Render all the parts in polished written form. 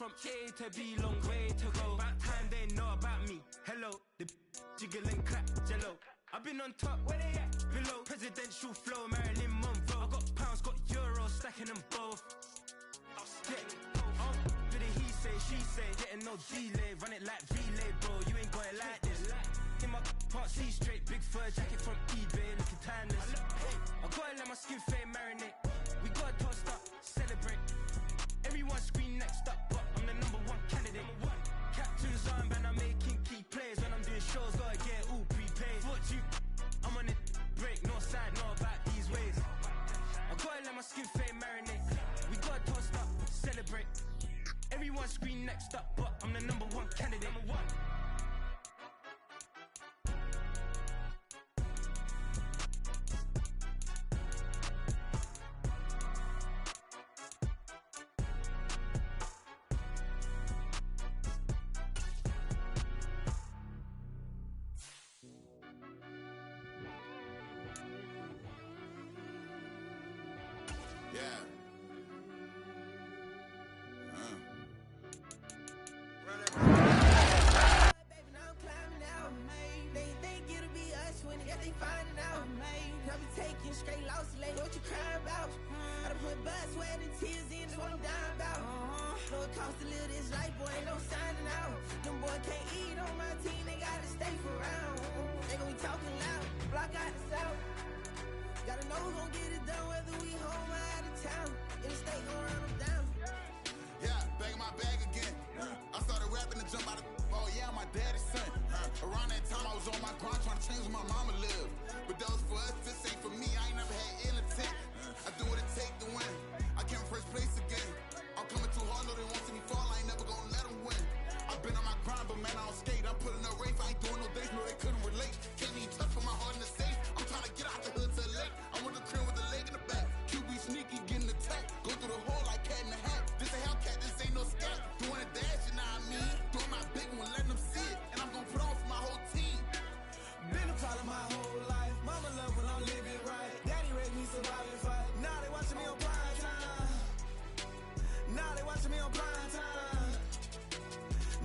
from A to B, long way to go. About time they know about me. Hello, the jiggle and clap, jello. I've been on top, where they at? Below, presidential flow, Marilyn Monroe. I got pounds, got euros, stacking them both. Bit of he say, she say, getting no delay, run it like relay, bro. You ain't got it like this. In my part C straight, big fur jacket from eBay, looking timeless. I gotta let my skin fade marinate. We gotta toast up, celebrate. Everyone scream next up, but I'm the #1 candidate. Captain's armband, I'm making key plays. When I'm doing shows, gotta get it all prepaid. What you? I'm on it, break, no side, no about these ways. I gotta let my skin fade marinate. We gotta toast up, celebrate. Everyone scream next up, but I'm the #1 candidate. Yeah. Baby, now I'm climbing out. They think it'll be us when they finding out. I be taking straight losses lately. What you crying about? I done put blood, sweat, and tears in. That's what I'm down about. Know it costs to live this life, boy. Ain't no signing out. Them boy can't eat on my team. They gotta stay for round. They gon' be talking loud. Block out the south. Gotta know who's gon' get it done, whether we home or out of town. In the state, gon' run them down. Yeah, back in my bag again. I started rapping to jump out of. Oh yeah, I'm my daddy's son. Around that time, I was on my grind trying to change where my mama lived. But that was for us, this ain't for me. I ain't never had ill intent. I do what it take to win. I came first place again. I'm coming too hard, know they want to see me fall. I ain't never gonna let them win. I've been on my grind, but man, I don't skate. I'm putting up race. I ain't doing no days, no, they couldn't relate. Can't even touch with my heart in the safe. I'm trying to get out the hood to the lake. I'm with the crib with the leg in the back. QB sneaky, getting attacked. Go through the hole like cat in the hat. This a Hellcat, this ain't no scat. Doing a dash, you know what I mean? Doing my big one, letting them see it. And I'm gonna put on for my whole team. Been a problem my whole life. Mama love when I'm living right. Daddy raised me survive and fight. Now they watching me on prime time. Now they watching me on prime time.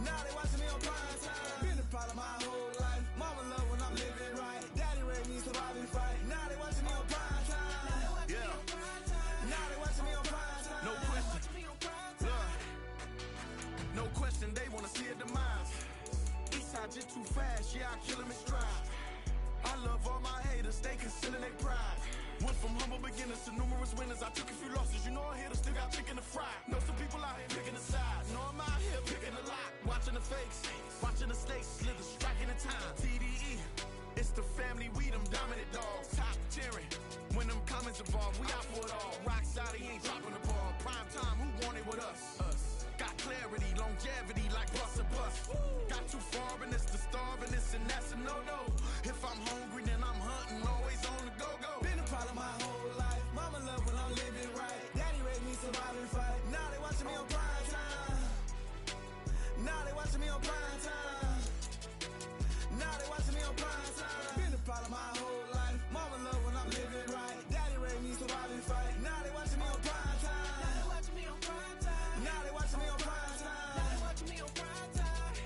Now they watching me on prime time. Been a problem my whole life. Mama love when I'm living right. Daddy raised me survive and fight. Now they watching me on prime time. Yeah. Now they watching me on prime time. No question. Look. No question, they wanna see a demise. Eastside just too fast, yeah, I kill him in stride. I love all my haters, they concealing their pride. Went from humble beginners to numerous winners. I took a few losses, you know I hit, still got chicken to fry. Know some people out here picking a side. Know I'm out here picking a lot. Watching the fakes, watching the stakes, slither, striking the time. TDE, it's the family, we them dominant dogs. Top tiering, when them comments involved, we out for it all. Rock side, he ain't dropping the ball. Prime time, who want it with us? Got clarity, longevity, like bust a bust. Got too far, and it's the starving, this and that's a no-no. If I'm hungry, then I'm hunting, always on the go-go. Been a problem my whole life. Mama love when I'm living right. Daddy raised me survive and fight. Now they watching me on prime time. Now they watching me on prime time. Now they watching me on prime time. Been a problem my whole life. Mama love when I'm living right. Daddy raised me survive and fight. Now they watching me on prime time. Now they watching me on prime time. Now they watching me on prime time. Now they watching me on prime time.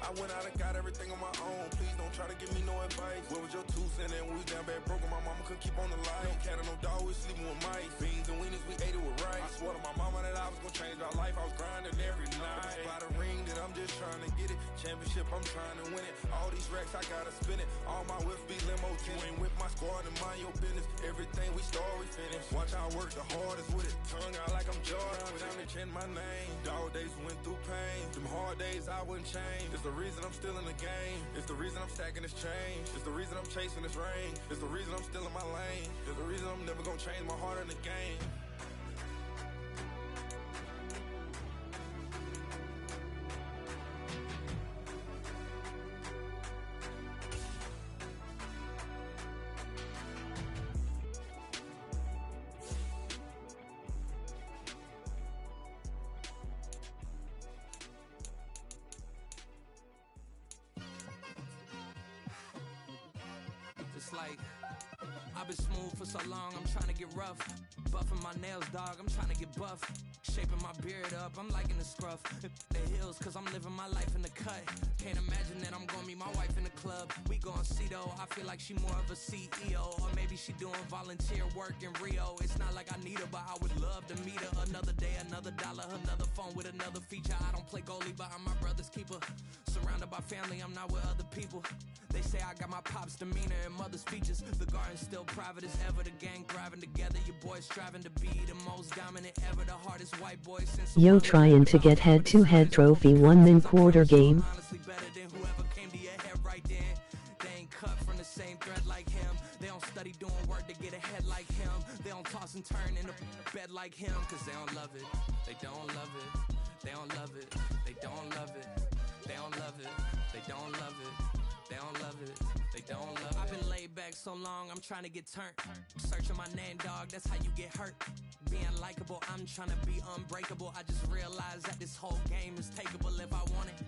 I went out and got everything on my own. Please don't try to give me no advice. What was your 2 cents and we was down bad broke and my mama couldn't keep on the light. No cat and no dog, we sleeping with mice. Beans and weenies, we ate it with rice. I swore to my mama that I was gonna change our life. I was grinding every night. By the ring that I'm just trying to get it. Championship, I'm trying to win it. All these racks, I gotta spin it. All my whips be limo tin. You ain't with my squad and mind your business. Everything we start, we finish. Watch I work the hardest with it. Tongue out like I'm Jordan. Without me change my name. Dog days went through pain. Them hard days I wouldn't change. It's the reason I'm still in the game. It's the reason I'm stacking this change. It's the reason I'm chasing this rain. It's the reason I'm still in my lane. It's the reason I'm never gonna change my heart in the game. Just like I've been smooth for so long, I'm trying to get rough. Buffing my nails, dog, I'm trying to get buff. Shaping my beard up, I'm liking the scruff. The hills, cause I'm living my life in the cut. Can't imagine that I'm gonna meet my wife in the club. We gon' see though, I feel like she more of a CEO. Or maybe she doing volunteer work in Rio. It's not like I need her, but I would love to meet her. Another day, another dollar, another phone with another feature. I don't play goalie, but I'm my brother's keeper. Surrounded by family, I'm not with other people. They say I got my pop's demeanor and mother's features. The garden's still private as ever. The gang thriving together. Your boys striving to be the most dominant ever. The hardest white boy since Yo trying to get head-to-head trophy 1-min quarter game. Honestly better than whoever came to your head right then. They ain't cut from the same thread like him. They don't study doing work to get ahead like him. They don't toss and turn in a bed like him. Cause they don't love it. They don't love it. They don't love it. They don't love it. They don't love it. They don't love it. They don't love it, they don't love it. I've been laid back so long, I'm trying to get turned. Searching my name, dog, that's how you get hurt. Being likable, I'm trying to be unbreakable. I just realized that this whole game is takeable if I want it.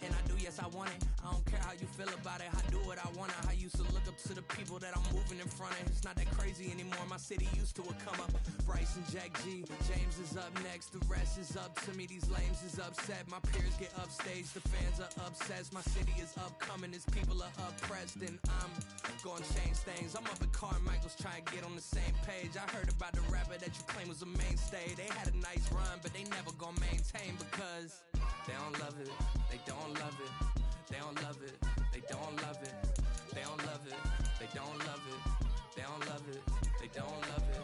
And I do, yes, I want it. I don't care how you feel about it, I do what I want. I used to look up to the people that I'm moving in front of. It's not that crazy anymore, my city used to come up. Bryce and Jack G, James is up next. The rest is up to me, these lames is upset. My peers get upstage, the fans are obsessed. My city is upcoming, it's people are oppressed, and I'm gonna change things. I'm up at Carmichael's trying to get on the same page. I heard about the rapper that you claim was a mainstay. They had a nice run, but they never gonna maintain because they don't love it. They don't love it. They don't love it. They don't love it. They don't love it. They don't love it. They don't love it. They don't love it.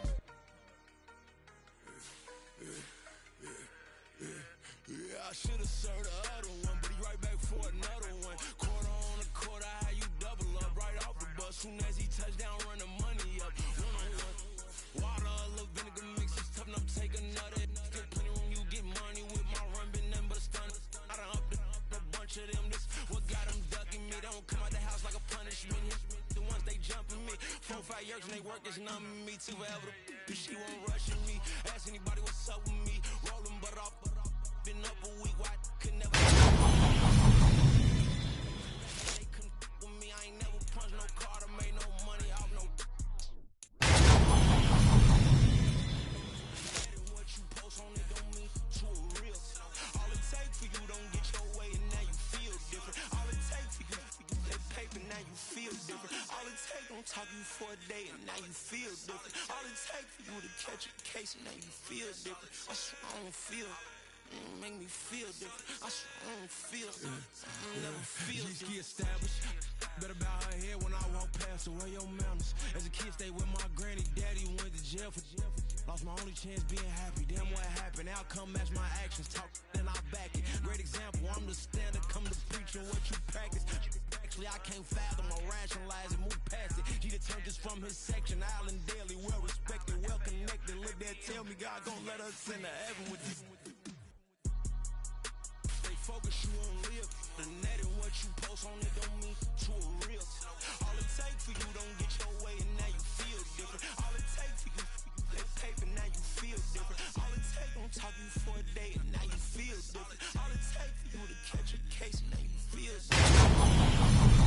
Yeah, I should've served the other one, but he right back for another one. Quarter on a quarter, how you double up right off the bus. Soon as he touch down, run the money up. One-on-one. Water, a little vinegar mix, it's tough enough to take another. Still plenty room, you get money with my run, been nothing but a stun. I done up a bunch of them, this what got them ducking me. They don't come out the house like a punishment. The ones they jumping me, 4-5 years and they work is numbing me too forever. She won't rushing me, ask anybody what's up with me. Rolling butter off. Been up a week, why could never they couldn't with me, I ain't never punched no card or made no money off no what you post on it don't mean to a real. All it takes for you don't get your way and now you feel different. All it takes for you that paper now you feel different. All it takes don't talk you for a day and now you feel different. All it takes for you to catch a case and now you feel different. I swear I don't feel make me feel different. I swear I don't feel never feel different. Established. Better bow her head when I walk past her. Where your manners? As a kid, stayed with my granny. Daddy went to jail for lost my only chance being happy. Damn, what happened? Outcome match my actions. Talk, then I back it. Great example. I'm the standard. Come to preach on what you practice. Actually, I can't fathom or rationalize and move past it. He turned this from his section. Island daily, well respected, well connected. Look there, tell me God gon' let us into heaven with this. Focus, you won't live. The net and what you post on it don't mean to a real. All it takes for you don't get your way and now you feel different. All it takes for you that paper now you feel different. All it takes don't talk you for a day and now you feel different. All it takes for you to catch a case and now you feel different.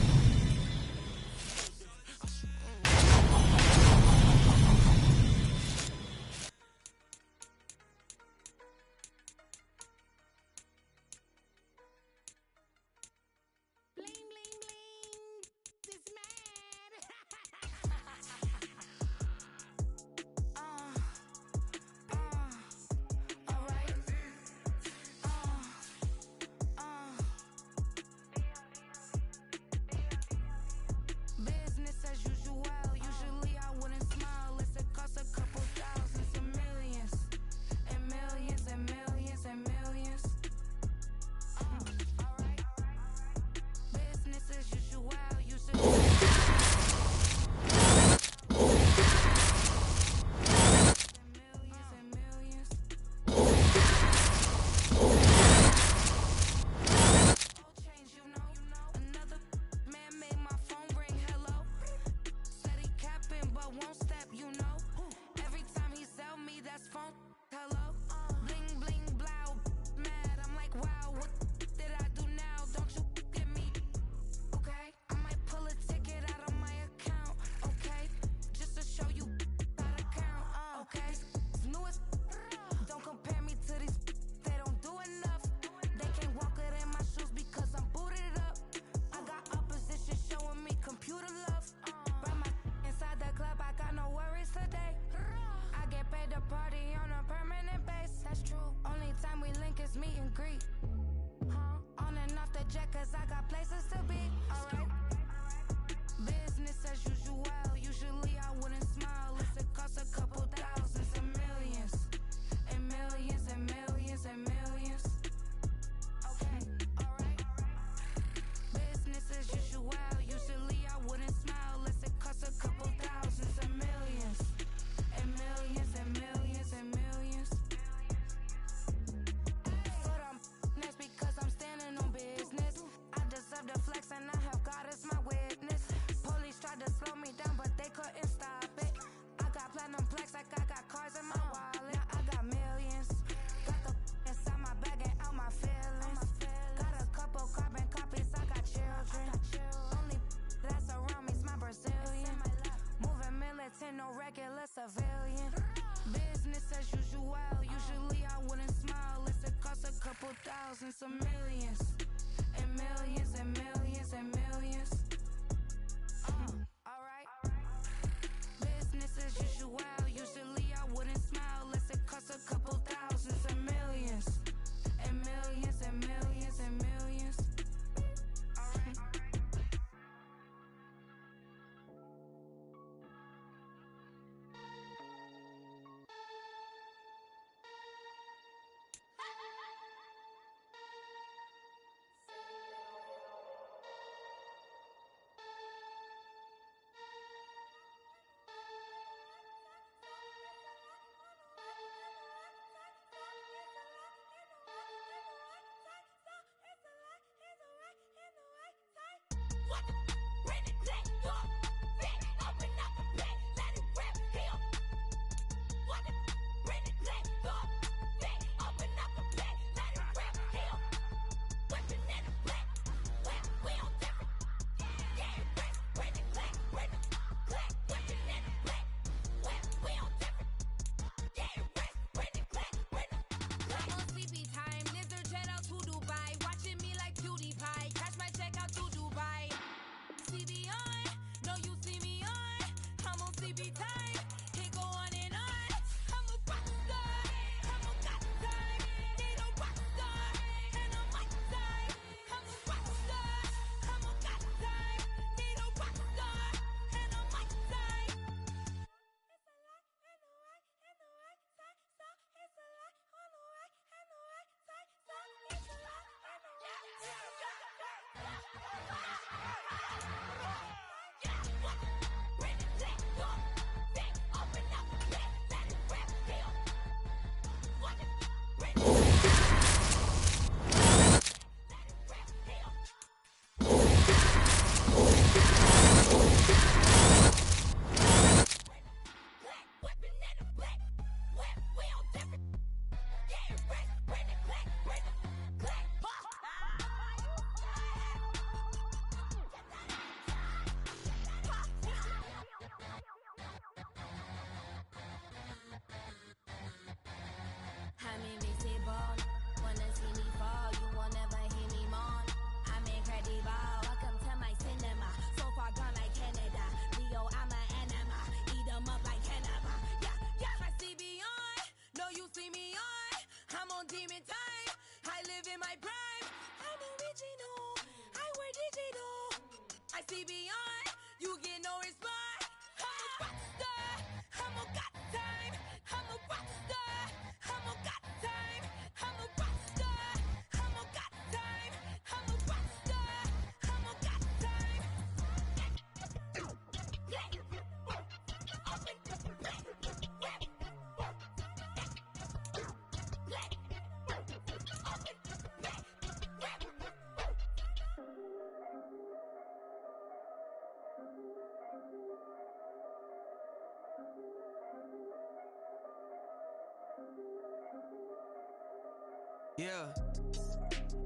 Yeah.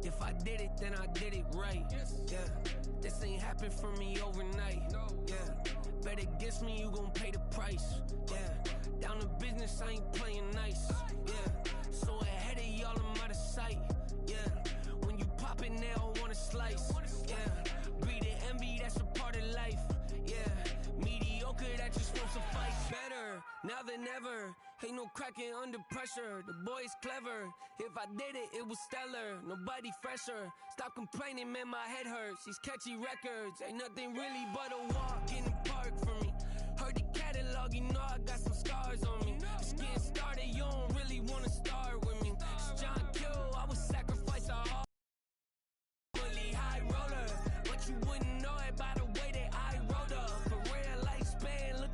If I did it, then I did it right. Yeah. This ain't happened for me overnight. Yeah. Bet against me, you gon' pay the price. Yeah. Down to business, I ain't playing nice. Yeah. So ahead of y'all, I'm out of sight. Yeah. When you pop it, they don't wanna slice. Yeah. Greed and envy, that's a part of life. Yeah. Mediocre, that just won't suffice. Better now than ever. Ain't no cracking under pressure. The boy's clever. If I did it, it was stellar. Nobody fresher. Stop complaining, man, my head hurts. These catchy records ain't nothing really but a walk in the park for me. Heard the catalog, you know I got some scars on me. Just getting started, you don't really wanna start with me. It's John Kill, I would sacrifice a heart. Really high roller, but you wouldn't know it by the way that I wrote up. For real lifespan, look.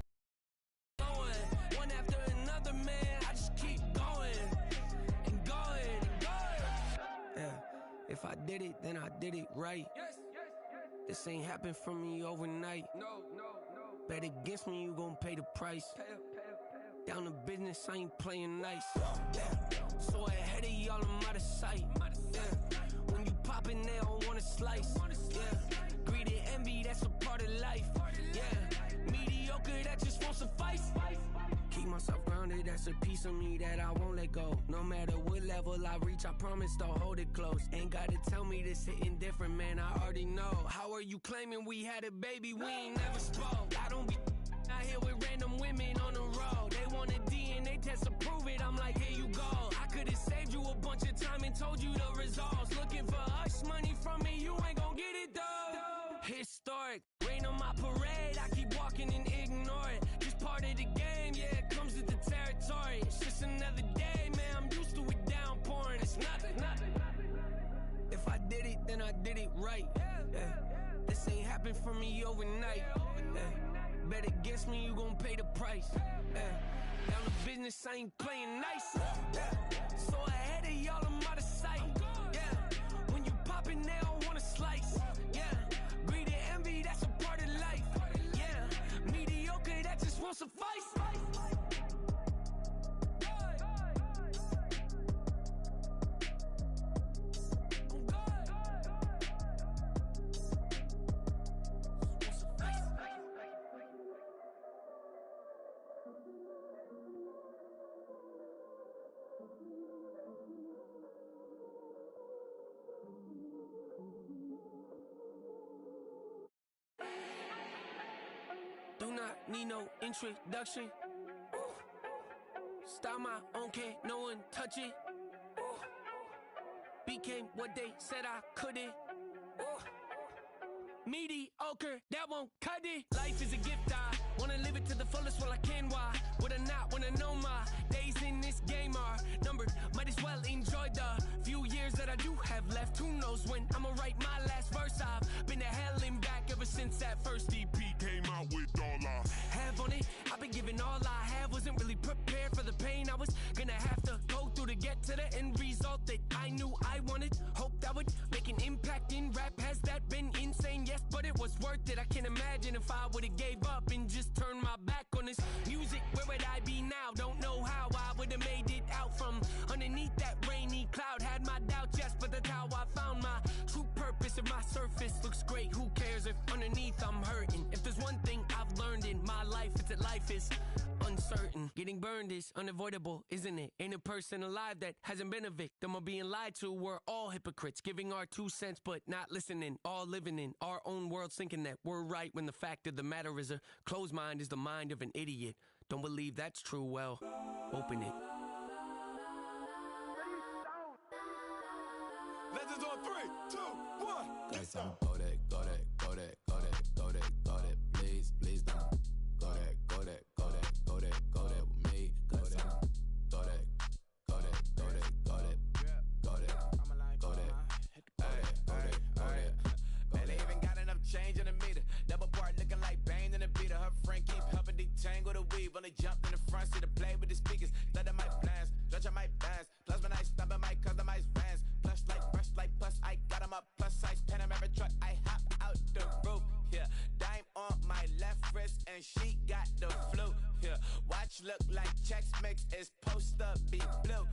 One after another, man, I just keep going and going and going. Yeah, if I did it, then I did it right. This ain't happened for me overnight. No. Bet against me, you gon' pay the price. Down to business, I ain't playing nice. Yeah, so ahead of y'all, I'm out of sight. Yeah, when you poppin', they don't wanna slice. Yeah, greed and envy, that's a part of life. Yeah, mediocre, that just won't suffice. Keep myself grounded, that's a piece of me that I won't let go. No matter what level I reach, I promise to hold it close. Ain't gotta tell me this hitting different, man, I already know. How are you claiming we had a baby, we ain't never spoke? I don't be out here with random women on the road. They want a DNA test to prove it, I'm like, here you go. I could've saved you a bunch of time and told you the results. Looking for hush money from me, you ain't gon' get it though. Historic, rain on my parade, I keep walking and ignore it. Just part of the game, yeah, it comes with the territory. It's just another day, man, I'm used to it downpouring. It's nothing. If I did it, then I did it right. Yeah. This ain't happened for me overnight. Yeah. Bet against me, you gon' pay the price. Yeah. Down to business, I ain't playing nice. Yeah. So ahead of y'all, I'm out of sight. Yeah. When you poppin', they don't wanna slice. Yeah. Greed and envy. need no introduction. Style my own, can't no one touch it. Became what they said I couldn't. Mediocre, that won't cut it. Life is a gift, I wanna live it to the fullest while I can. Why would I not wanna know my days in this game are numbered? Might as well enjoy the few years that I do have left. Who knows when I'ma write my last verse? I've been to hell and back ever since that first EP came out with all I have on it. I've been giving all I have, wasn't really prepared for the pain I was gonna have to go through to get to the end result that I knew I wanted. Hope that would make an impact in rap. Has that been insane? Yes, but it was worth it. I can't imagine if I would've gave up and just turned my back on this music. Where would I be now? Don't know how I would've made it out from underneath that rainy cloud. Had my doubts, yes, but that's how I found my true purpose. If my surface looks great, who cares if underneath I'm hurting? If there's one thing I've learned in my life, it's that life is uncertain. Getting burned is unavoidable, isn't it? Ain't a person alive that hasn't been a victim of being lied to. We're all hypocrites, giving our 2 cents but not listening. All living in our own world, thinking that we're right when the fact of the matter is a closed mind is the mind of an idiot. Don't believe that's true? Well, open it. Legends on 3, 2, 1. Guys, I'm go that, go that, go that, go that, go that, go that. Please, please don't go that, go that, go that, go that, go that with me. Go that, go that, go that, go that, go that, go that, go that, go that, go that. Man, they even got enough change in the meter. Double part looking like Bane in the beater. Her friend keep helping detangle the weave. Only jumped in the front seat to play with the speakers. Study my plans, stretch on my bands. Plus when I stop in my customized vans. Plush like brush like plus I got 'em up. Plus size Panamera truck. I hop out the roof. Yeah, dime on my left wrist and she got the flu. Yeah, watch look like checks mix is post up be blue.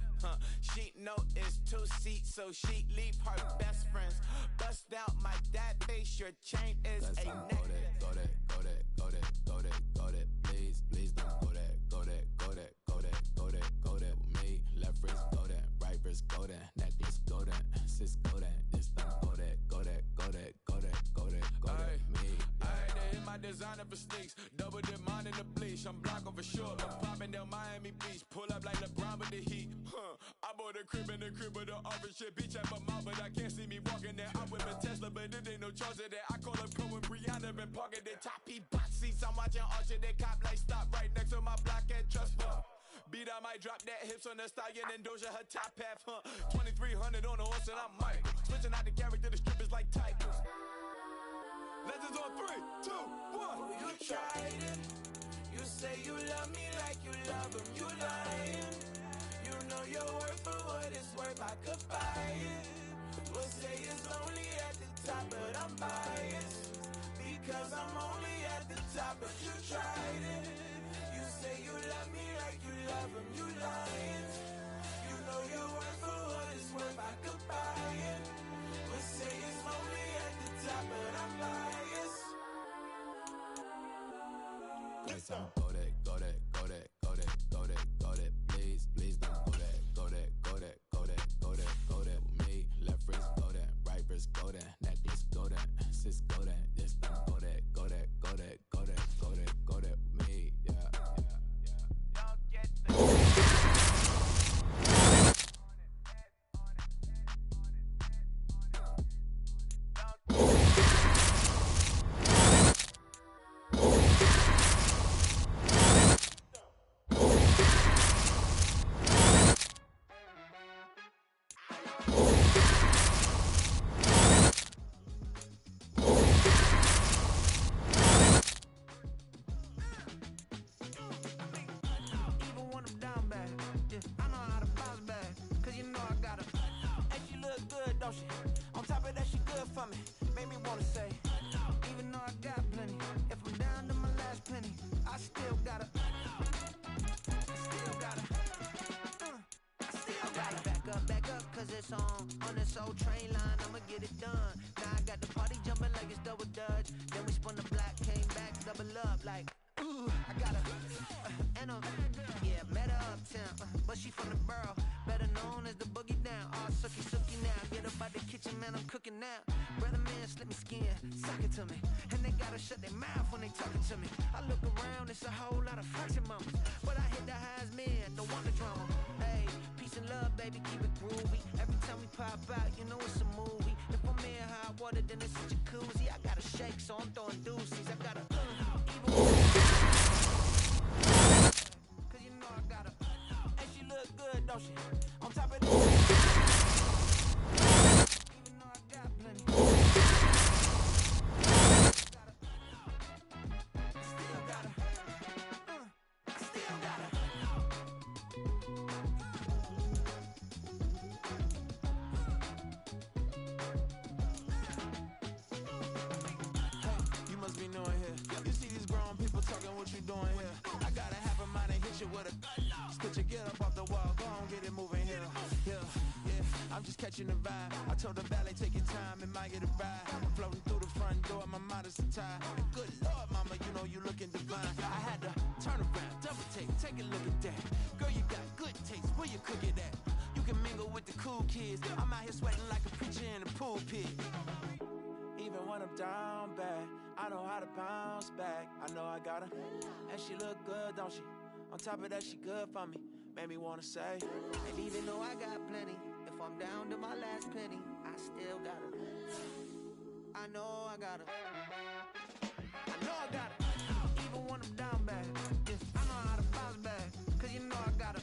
She know it's 2 seats, so she leave her best friends. Bust out my dad face, your chain is a neck. Go that, go that, go that, go that, go that, go that. Please, please don't go that, go that, go that, go that, go that, go that with me. Left wrist go that, right wrist go that, necklace go that, sis go that, this don't go that, go that, go that, go that, go that, go that, me. I had to hit my designer for sneaks, double the mine in the bleach. I'm blocking for sure. I'm popping down Miami Beach, pull up like LeBron with the heat. I bought a crib in the crib with the office shit. Bitch at my mouth, but I can't see me walking there. I'm with a Tesla, but it ain't no charge of that. I call up Chloe and Brianna, been parking the top P box seats. I'm watching Archer, they cop like stop right next to my block at Trust Fund. Beat, I might drop that hips on the stallion and Doja her top half, 2300 on the horse and I'm Mike. Switching out the character, the strippers like Tigers. Legends on 3, 2, 1. You tried it. You say you love me like you love him. You lying. You know your worth for what it's worth. I could buy it. We'll say it's lonely at the top, but I'm biased because I'm only at the top. But you tried it. You say you love me like you love him. You lying. You know your worth for what it's worth. I could buy it. We'll say it's lonely at the top, but I'm biased. Guys, I'm go that, go that, go that, go that, go that, go that. Please, please don't go that, go that, go that, go that, go that, go that with me. Left wrist go that, right wrist go that, necklace go that, sis go that, this don't go that, go that, go that, go that, go that, go that with me. Yeah, yeah, yeah. Don't get the On top of that, she good for me. Made me wanna say, even though I got plenty, if I'm down to my last penny, I still gotta, back up, cause it's on this old train line, I'ma get it done. Now I got the party jumping like it's double dutch. Then we spun the block, came back, double up like, ooh, I got a, and a, yeah, met her uptown, but she from the borough, better known as the boogie down. All sookie now, get her by out the kitchen, man, I'm cooking now. Brother, man, slip me skin, suck it to me. And they gotta shut their mouth when they talking to me. I look around, it's a whole lot of fucking mamas. But I hit the highs, man, don't want the drama. Hey, peace and love, baby, keep it groovy. Every time we pop out, you know it's a movie. If I'm in hot water, then it's a jacuzzi. I gotta shake, so I'm throwing deuces. I gotta, cause you know I gotta, and she look good, don't she? On top of this, even though I got plenty. You see these grown people talking, what you doing here? I gotta have a mind and hit you with a stitch you, get up off the wall, go on, get it moving here. Yeah, I'm just catching the vibe. I told the valet, take your time, it might get a ride. I'm floating through the front door, my modest attire. Good Lord, mama, you know you looking divine. I had to turn around, double take a look at that. Girl, you got good taste, where you cook it at? You can mingle with the cool kids. I'm out here sweating like a preacher in a pulpit. Even when I'm down bad, I know how to bounce back. I know I got her, and she look good, don't she? On top of that, she good for me. Made me wanna say, and even though I got plenty, if I'm down to my last penny, I still got her. I know I got her. I know I got her. Even when I'm down bad, yes, I know how to bounce back. Cause you know I got her,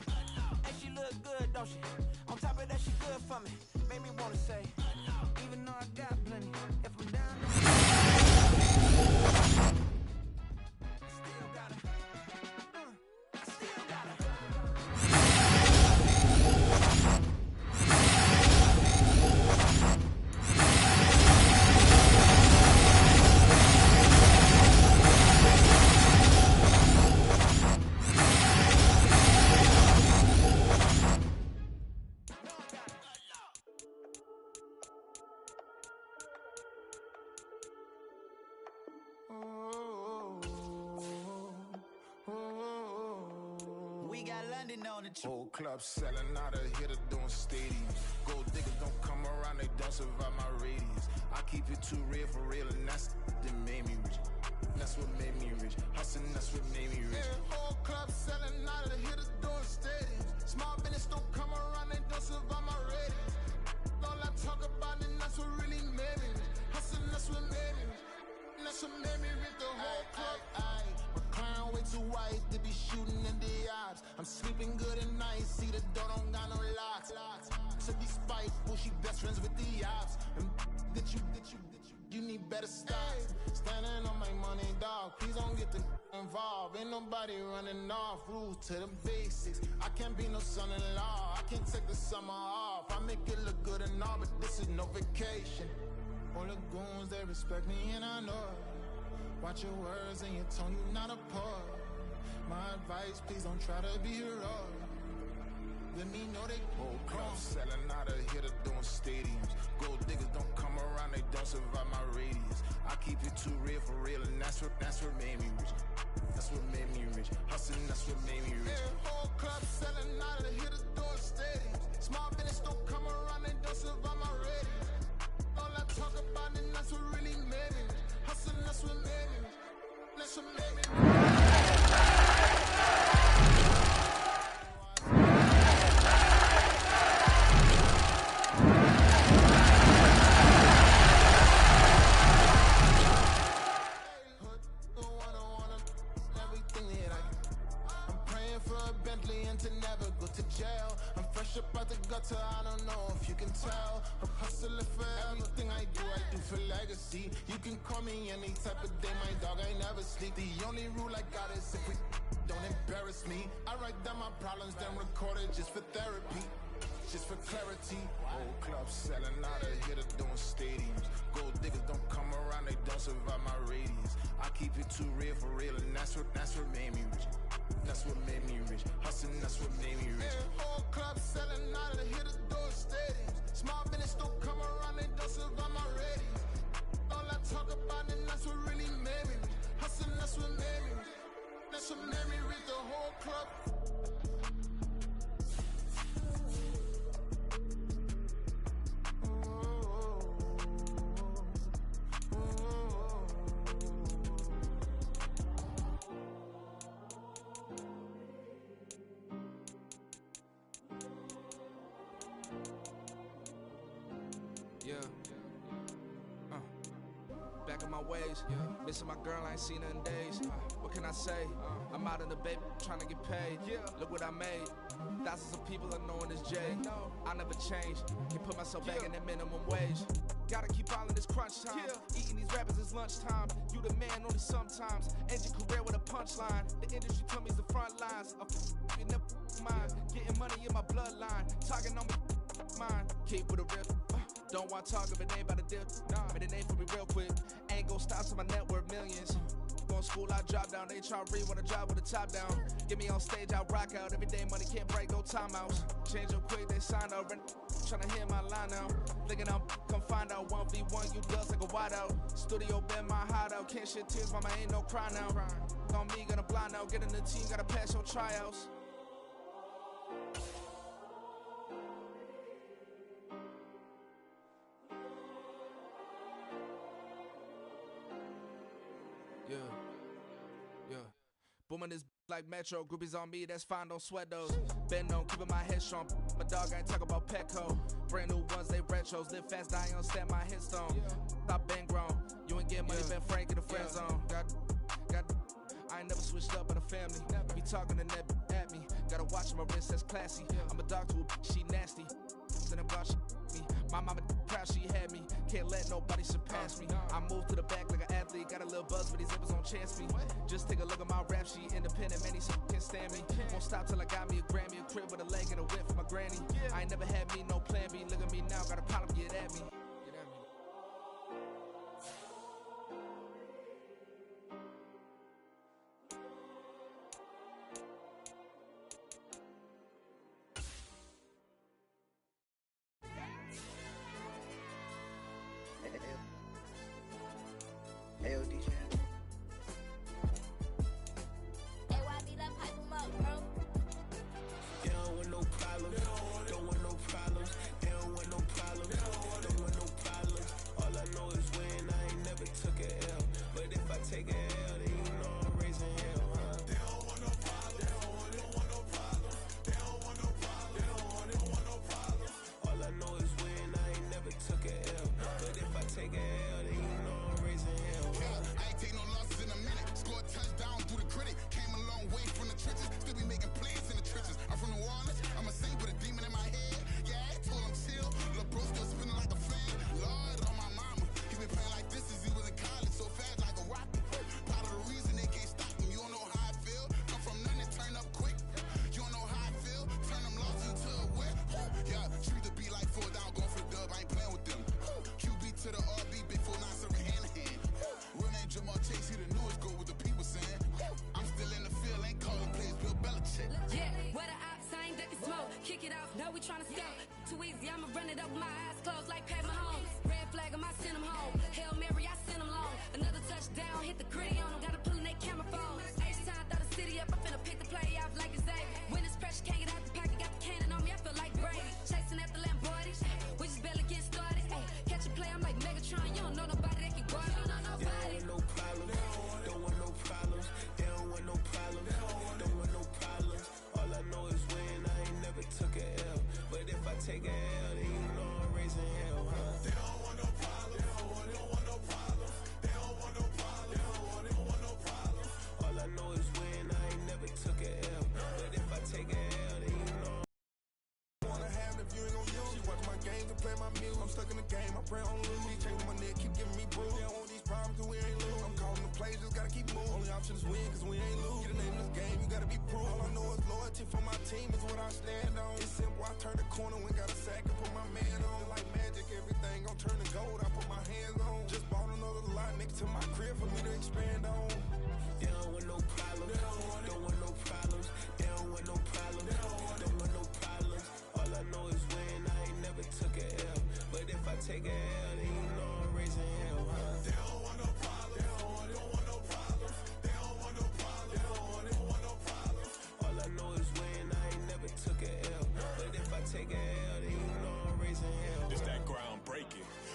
and she look good, don't she? On top of that, she good for me. Made me wanna say, even though I got plenty, if I'm down to still got her. I still got her. Whole club selling out of here to doing stadiums. Gold diggers don't come around, they don't survive my radius. I keep it too real for real, and that's that made me rich. That's what made me rich. Hustling, that's what made me rich. Yeah, whole club selling out of here to doing stadiums. Small business don't come around, they don't survive my radius. All I talk about, and that's what really made me rich. Hustling, that's what made me rich. That's what made me rich. The whole club. McLaren way too white to be shooting in the odds. I'm sleeping good at night, see the door don't got no locks. To be spiteful, she best friends with the ops. And you need better stop. Standing on my money, dog. Please don't get the involved. Ain't nobody running off. Rules to the basics. I can't be no son-in-law. I can't take the summer off. I make it look good and all, but this is no vacation. All the goons, they respect me and I know it. Watch your words and your tone, you not a part. My advice, please don't try to be heroic. Let me know they whole club selling out of here to doing stadiums. Gold diggers don't come around, they don't survive my radius. I keep it too real for real, and that's what made me rich. That's what made me rich. Hustling, that's what made me rich. Yeah, whole club selling out of here to doing stadiums. Small business don't come around, they don't survive my radius. All I talk about, and that's what really made me rich. Hustling, that's what made me rich. That's what made me rich. To never go to jail. I'm fresh up out the gutter, I don't know if you can tell. I'm hustling for everything I do for legacy. You can call me any type of day, my dog, I never sleep. The only rule I got is if we don't embarrass me. I write down my problems, then record it just for therapy. Just for clarity. Whole club selling out of here to doing stadiums. Gold diggers don't come around, they don't survive my radius. I keep it too real for real, and that's what made me rich. That's what made me rich. Hustling, that's what made me rich. Yeah, whole club selling out of here to doing stadiums. Small business don't come around, they don't survive my radius. All I talk about, and that's what really made me rich. Hustling, that's what made me rich. That's what made me rich. The whole club. Oh. Yeah. Back in my ways, missing my girl, I ain't seen her in days. What can I say? I'm out in the baby, trying to get paid. Look what I made. Thousands of people are knowing this J. I never change. Can put myself back in that minimum wage. Gotta keep all in this crunch time. Eating these rappers is lunchtime. You the man only sometimes. End your career with a punchline. The industry told me it's the front lines. You never mind. Getting money in my bloodline. Talking on me, mine. Keep with a rip. Don't want to talk if it ain't about a dip. Made a name for me real quick. Ain't gon' stop till my net worth millions. Going school, I drop down. They try to read when I drop with the top down. Get me on stage, I rock out. Every day money can't break, go timeouts. Change up quick, they sign up. Tryna hear my line now. Thinking I'm come find out 1v1, you dust like a wide out. Studio been my hideout. Can't shed tears, mama ain't no cry now. On me, gonna blind out. Get in the team, gotta pass your tryouts. Yeah. Booming this like Metro. Groupies on me, that's fine, don't sweat those. Been on, keeping my head strong. My dog ain't talk about Petco. Brand new ones, they retros. Live fast, die on stand my headstone. Stop been grown. You ain't getting money, been Frank in the friend zone. Got I ain't never switched up in a family. Be talking to that at me. Gotta watch my wrist, that's classy. I'm a dog to a she nasty. Then I'm gone, she me. My mama proud she had me. Can't let nobody surpass me. I moved to the back like an athlete. Got a little buzz, but these zippers on chance me. Just take a look at my rap sheet. Independent, man, these can't stand me. Won't stop till I got me a Grammy, a crib with a leg and a whip for my granny. I ain't never had me no plan B. Look at me now, got a problem, get at me.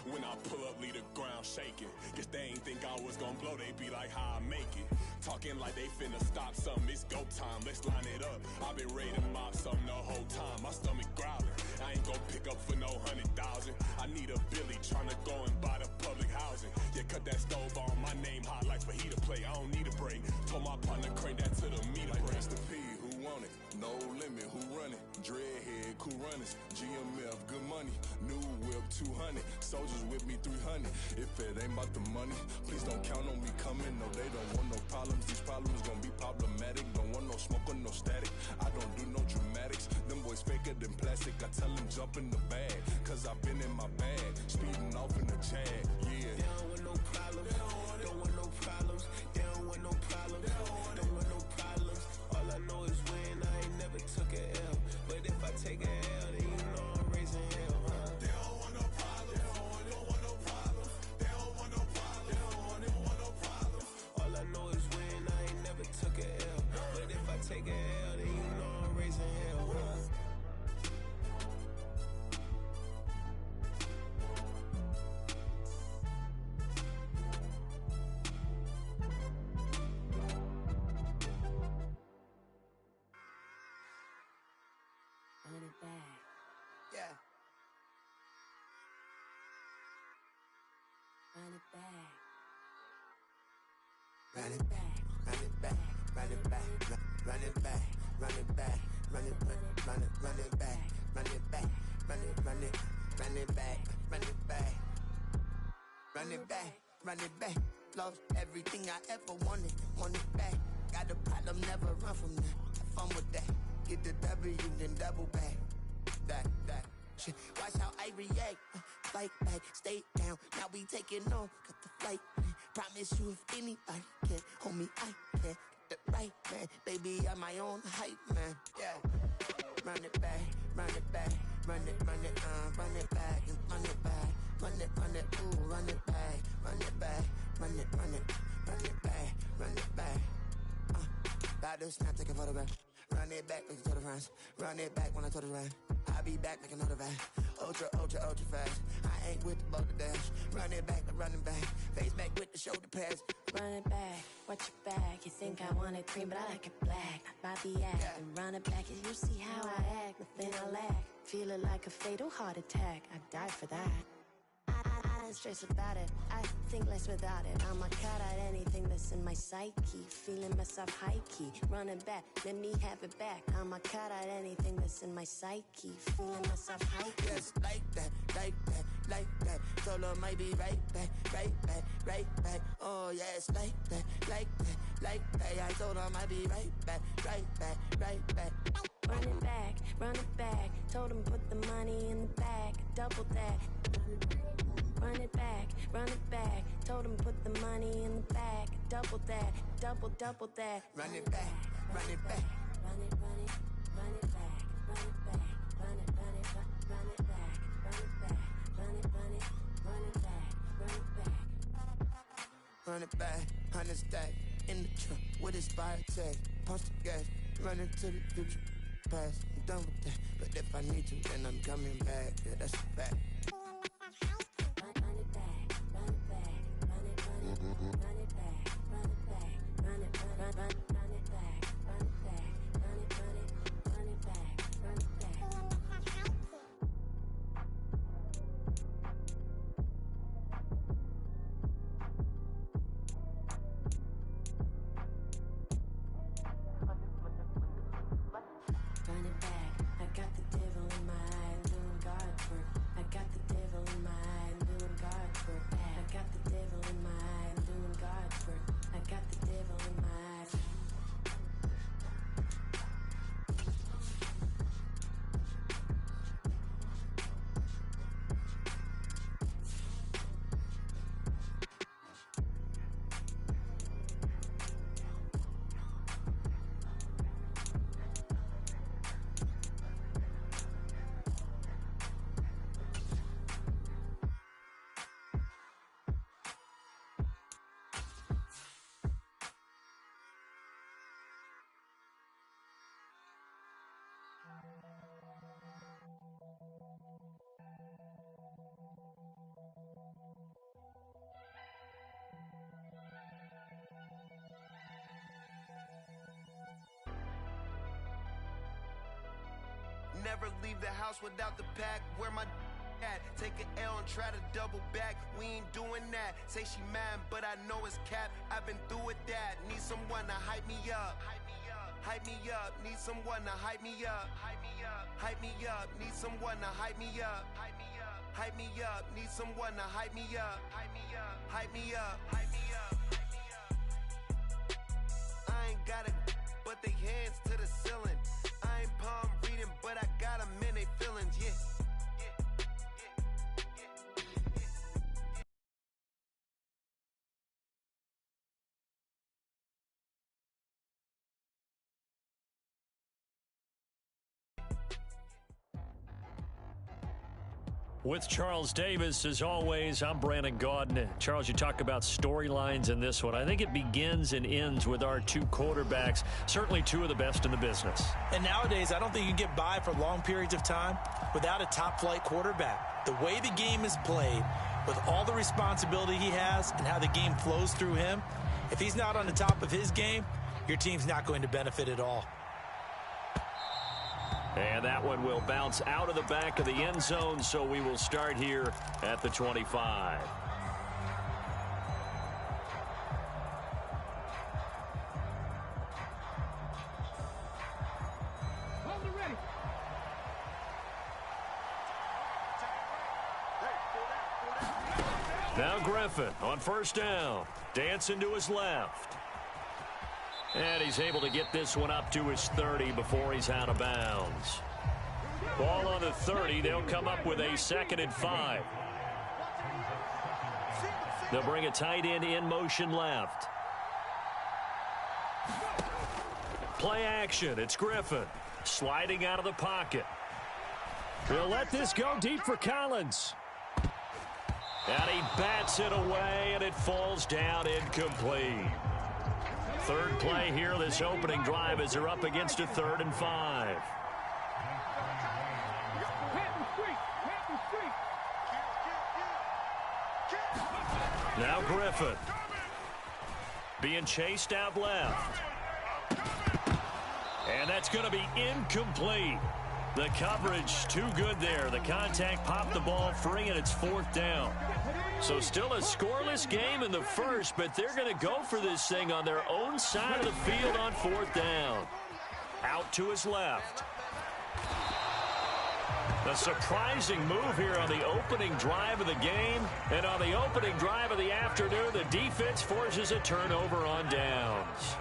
When I pull up, leave the ground shaking. Guess they ain't think I was gonna gon' blow, they be like, how I make it. Talking like they finna stop something, it's go time, let's line it up. I've been ready to mop something the whole time, my stomach growling. I ain't gon' pick up for no 100,000. I need a Billy tryna go and buy the public housing. Yeah, cut that stove on, my name hot like fajita play. I don't need a break. Told my partner crank that to the meter like break. Mr. P, who want it? No limit, who run it? Dreadhead, cool runners. GMF, good money. New whip, 200. Soldiers with me, 300. If it ain't about the money, please don't count on me coming. No, they don't want no problems. These problems gon' be problematic. Don't want no smoke or no static. I don't do no dramatics. Them boys faker than plastic. I tell them jump in the bag, cause I've been in my bag. Speeding off in the Jag, yeah. They don't want no problems. Don't want no problems. They don't want no problems. Don't want no problems. All I know is win. I ain't never took a L. But if I take a L, then you know I'm raising hell, huh? They don't want no problems. They don't want no problems. They don't want no problems. They don't want no problems. All I know is win. I ain't never took a L. But if I take a L, then you know I'm raising hell, huh? Run it back. Yeah. Run it back. Run it back. Run it back. Run it back. Run it back. Run it back. Run it back. Run it back. Run it back. Run it back. Run it back. Run it back. Run it back. Run it back. Lost everything I ever wanted. Want it back. Got a problem, never run from that. Have fun with that. Get the W, then double back. That. Shit. Watch how I react. Fight back, stay down. Now we taking on. Got the flight. Promise you if anybody can, homie, I can. Get the right man. Baby, I'm my own hype man. Yeah. Run it back, run it back. Run it back, and run it back. Run it, ooh, run it back. Run it back, run it back. Run it back. About to snap, take a photograph. Run it back, make it to the friends. Run it back when I told it right. I'll be back, make another van. Ultra fast. I ain't with the boat to dash. Run it back, running back. Face back with the shoulder pads. Run it back, watch your back. You think I want it cream, but I like it black. Bobby act and run it back. And you see how I act, nothing I lack. Feeling like a fatal heart attack. I'd die for that. I don't stress about it. I think less without it. I'ma cut out anything that's in my psyche. Feeling myself high key. Running back, let me have it back. I'ma cut out anything that's in my psyche. Feeling myself high key. Yes, like that. Told her might be right back. Oh yes, like that. I told her might be right back. Run it back. Told him put the money in the bag. Double that. Run it back. Told him put the money in the bag. Double that. Double that. Run it back. Run it back. Run it back. Run it back. Run it back. Run it back. Run it back. Run it back. 100 stack in the truck with expired tag. Punch the gas. Run into the future. Past. I'm done with that. But if I need to, then I'm coming back. Yeah, that's a fact. Got the devil in my eye, doing God's work. I got the devil in my eye, doing God's never leave the house without the pack. Where my at? Take an L and try to double back. We ain't doing that. Say she mad, but I know it's cap. I've been through with that. Need someone to hype me up. Hype me up. Need someone to hype me up. Hype me up. Hype me up. Need someone to hype me up. Hype me up. Hype me up. Need someone to hype me up. Hype me up. Hype me up. Hype me up. I ain't got it, but they hands to the ceiling. I ain't palm reading, but I got them in they feelings, yeah. With Charles Davis, as always, I'm Brandon Gaudin. Charles, you talk about storylines in this one. I think it begins and ends with our two quarterbacks, certainly two of the best in the business. And nowadays, I don't think you can get by for long periods of time without a top-flight quarterback. The way the game is played, with all the responsibility he has and how the game flows through him, if he's not on the top of his game, your team's not going to benefit at all. And that one will bounce out of the back of the end zone, so we will start here at the 25. Now Griffin on first down, dancing to his left. And he's able to get this one up to his 30 before he's out of bounds. Ball on the 30. They'll come up with a 2nd and 5. They'll bring a tight end in motion left. Play action. It's Griffin sliding out of the pocket. He'll let this go deep for Collins. And he bats it away, and it falls down incomplete. Third play here, this opening drive, as they're up against a 3rd and 5. Now Griffin being chased out left. And that's going to be incomplete. The coverage too good there. The contact popped the ball free, and it's 4th down. So still a scoreless game in the first, but they're going to go for this thing on their own side of the field on 4th down. Out to his left. A surprising move here on the opening drive of the game. And on the opening drive of the afternoon, the defense forces a turnover on downs.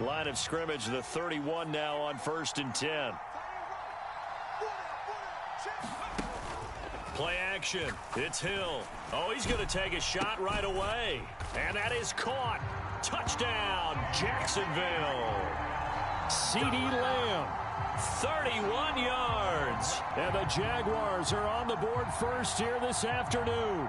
Line of scrimmage, the 31 now on 1st and 10. Play action. It's Hill. Oh, he's going to take a shot right away. And that is caught. Touchdown, Jacksonville. CeeDee Lamb, 31 yards. And the Jaguars are on the board first here this afternoon.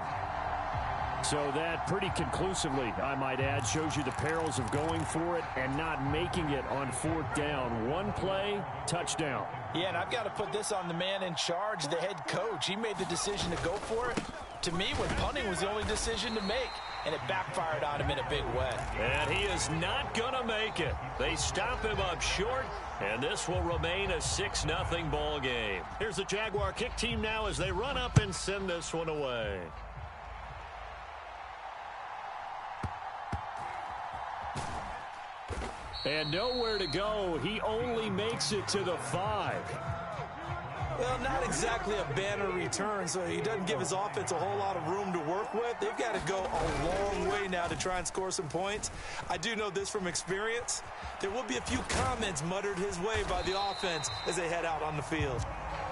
So that pretty conclusively, I might add, shows you the perils of going for it and not making it on 4th down. One play, touchdown. Yeah, and I've got to put this on the man in charge, the head coach. He made the decision to go for it. To me, when punting was the only decision to make, and it backfired on him in a big way. And he is not going to make it. They stop him up short, and this will remain a 6-0 ball game. Here's the Jaguar kick team now as they run up and send this one away. And nowhere to go. He only makes it to the 5. Well, not exactly a banner return, so he doesn't give his offense a whole lot of room to work with. They've got to go a long way now to try and score some points. I do know this from experience. There will be a few comments muttered his way by the offense as they head out on the field.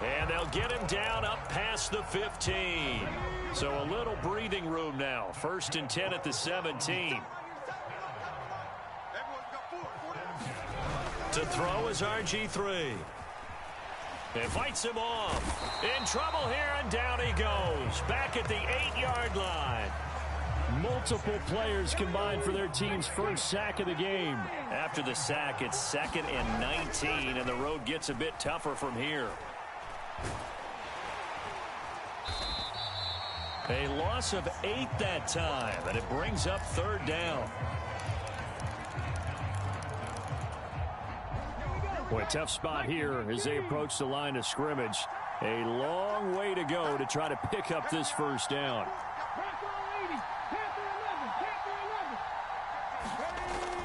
And they'll get him down up past the 15. So a little breathing room now. 1st and 10 at the 17. To throw is RG3. And fights him off. In trouble here, and down he goes. Back at the 8-yard line. Multiple players combined for their team's first sack of the game. After the sack, it's 2nd and 19, and the road gets a bit tougher from here. A loss of 8 that time, and it brings up 3rd down. Boy, tough spot here as they approach the line of scrimmage. A long way to go to try to pick up this first down.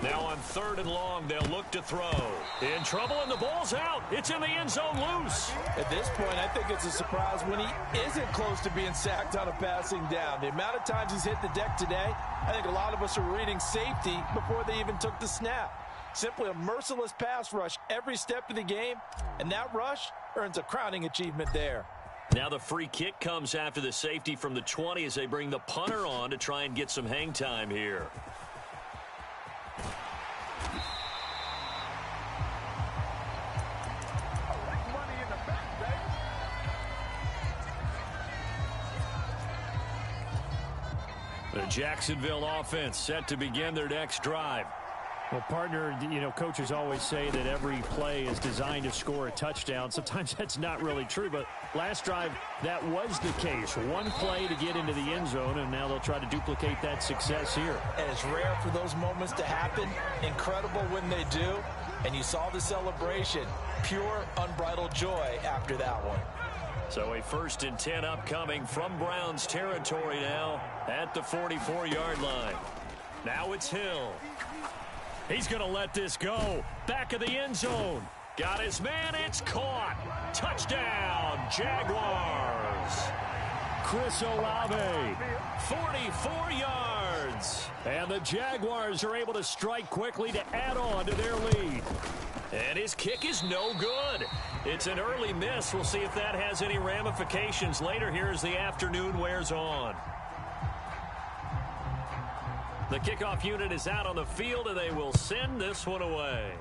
Now on 3rd and long, they'll look to throw. In trouble, and the ball's out. It's in the end zone loose. At this point, I think it's a surprise when he isn't close to being sacked on a passing down. The amount of times he's hit the deck today, I think a lot of us are reading safety before they even took the snap. Simply a merciless pass rush every step of the game, and that rush earns a crowning achievement there. Now the free kick comes after the safety from the 20 as they bring the punter on to try and get some hang time here. The Jacksonville offense set to begin their next drive. Well, partner, coaches always say that every play is designed to score a touchdown. Sometimes that's not really true, but last drive, that was the case. One play to get into the end zone, and now they'll try to duplicate that success here. And it's rare for those moments to happen. Incredible when they do. And you saw the celebration. Pure, unbridled joy after that one. So a 1st and 10 upcoming from Browns territory now at the 44-yard line. Now it's Hill. He's going to let this go. Back of the end zone. Got his man. It's caught. Touchdown, Jaguars. Chris Olave. 44 yards. And the Jaguars are able to strike quickly to add on to their lead. And his kick is no good. It's an early miss. We'll see if that has any ramifications later here as the afternoon wears on. The kickoff unit is out on the field, and they will send this one away.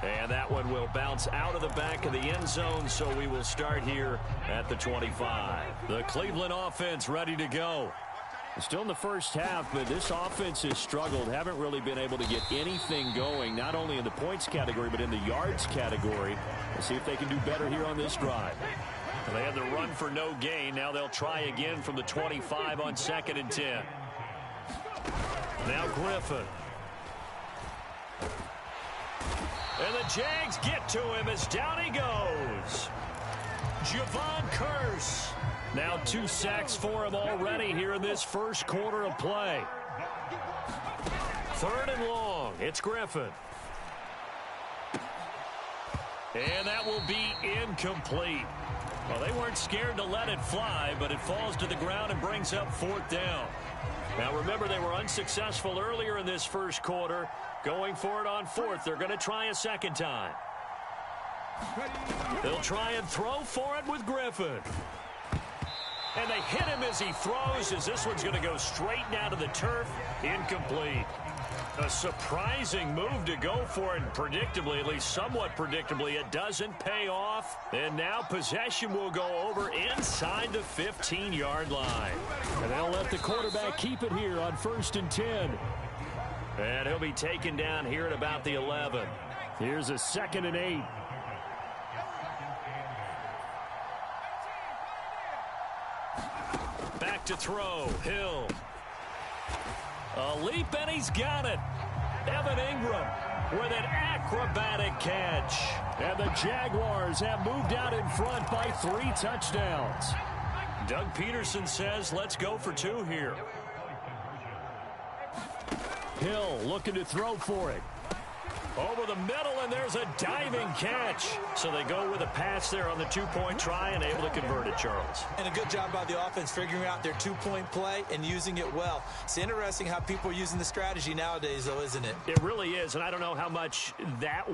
And that one will bounce out of the back of the end zone, so we will start here at the 25. The Cleveland offense ready to go. Still in the first half, but this offense has struggled. Haven't really been able to get anything going, not only in the points category, but in the yards category. We'll see if they can do better here on this drive. They had the run for no gain. Now they'll try again from the 25 on 2nd and 10. Now Griffin. And the Jags get to him as down he goes. Javon Curse. Now 2 sacks for him already here in this first quarter of play. 3rd and long. It's Griffin. And that will be incomplete. Well, they weren't scared to let it fly, but it falls to the ground and brings up 4th down. Now, remember, they were unsuccessful earlier in this first quarter. Going for it on 4th. They're going to try a second time. They'll try and throw for it with Griffin. And they hit him as he throws, as this one's going to go straight down to the turf. Incomplete. A surprising move to go for it, and predictably, at least somewhat predictably, it doesn't pay off. And now possession will go over inside the 15-yard line. And they'll let the quarterback keep it here on 1st and 10. And he'll be taken down here at about the 11. Here's a 2nd and 8. Back to throw. Hill. A leap, and he's got it. Evan Ingram with an acrobatic catch. And the Jaguars have moved out in front by 3 touchdowns. Doug Peterson says, let's go for 2 here. Hill looking to throw for it. Over the middle, and there's a diving catch. So they go with a pass there on the 2-point try and able to convert it, Charles. And a good job by the offense figuring out their 2-point play and using it well. It's interesting how people are using the strategy nowadays, though, isn't it? It really is, and I don't know how much that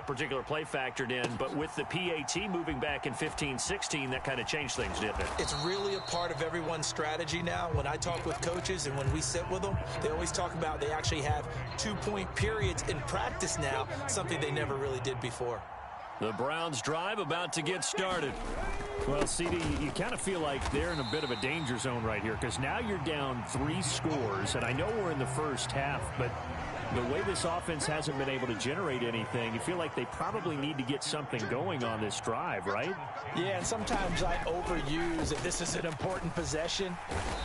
particular play factored in, but with the PAT moving back in 15-16, that kind of changed things, didn't it? It's really a part of everyone's strategy now. When I talk with coaches and when we sit with them, they always talk about they actually have 2-point periods in practice now. Something they never really did before. The Browns drive about to get started. Well, CD, you kind of feel like they're in a bit of a danger zone right here because now you're down 3 scores, and I know we're in the first half, but the way this offense hasn't been able to generate anything, you feel like they probably need to get something going on this drive, right? Yeah, and sometimes I overuse if this is an important possession.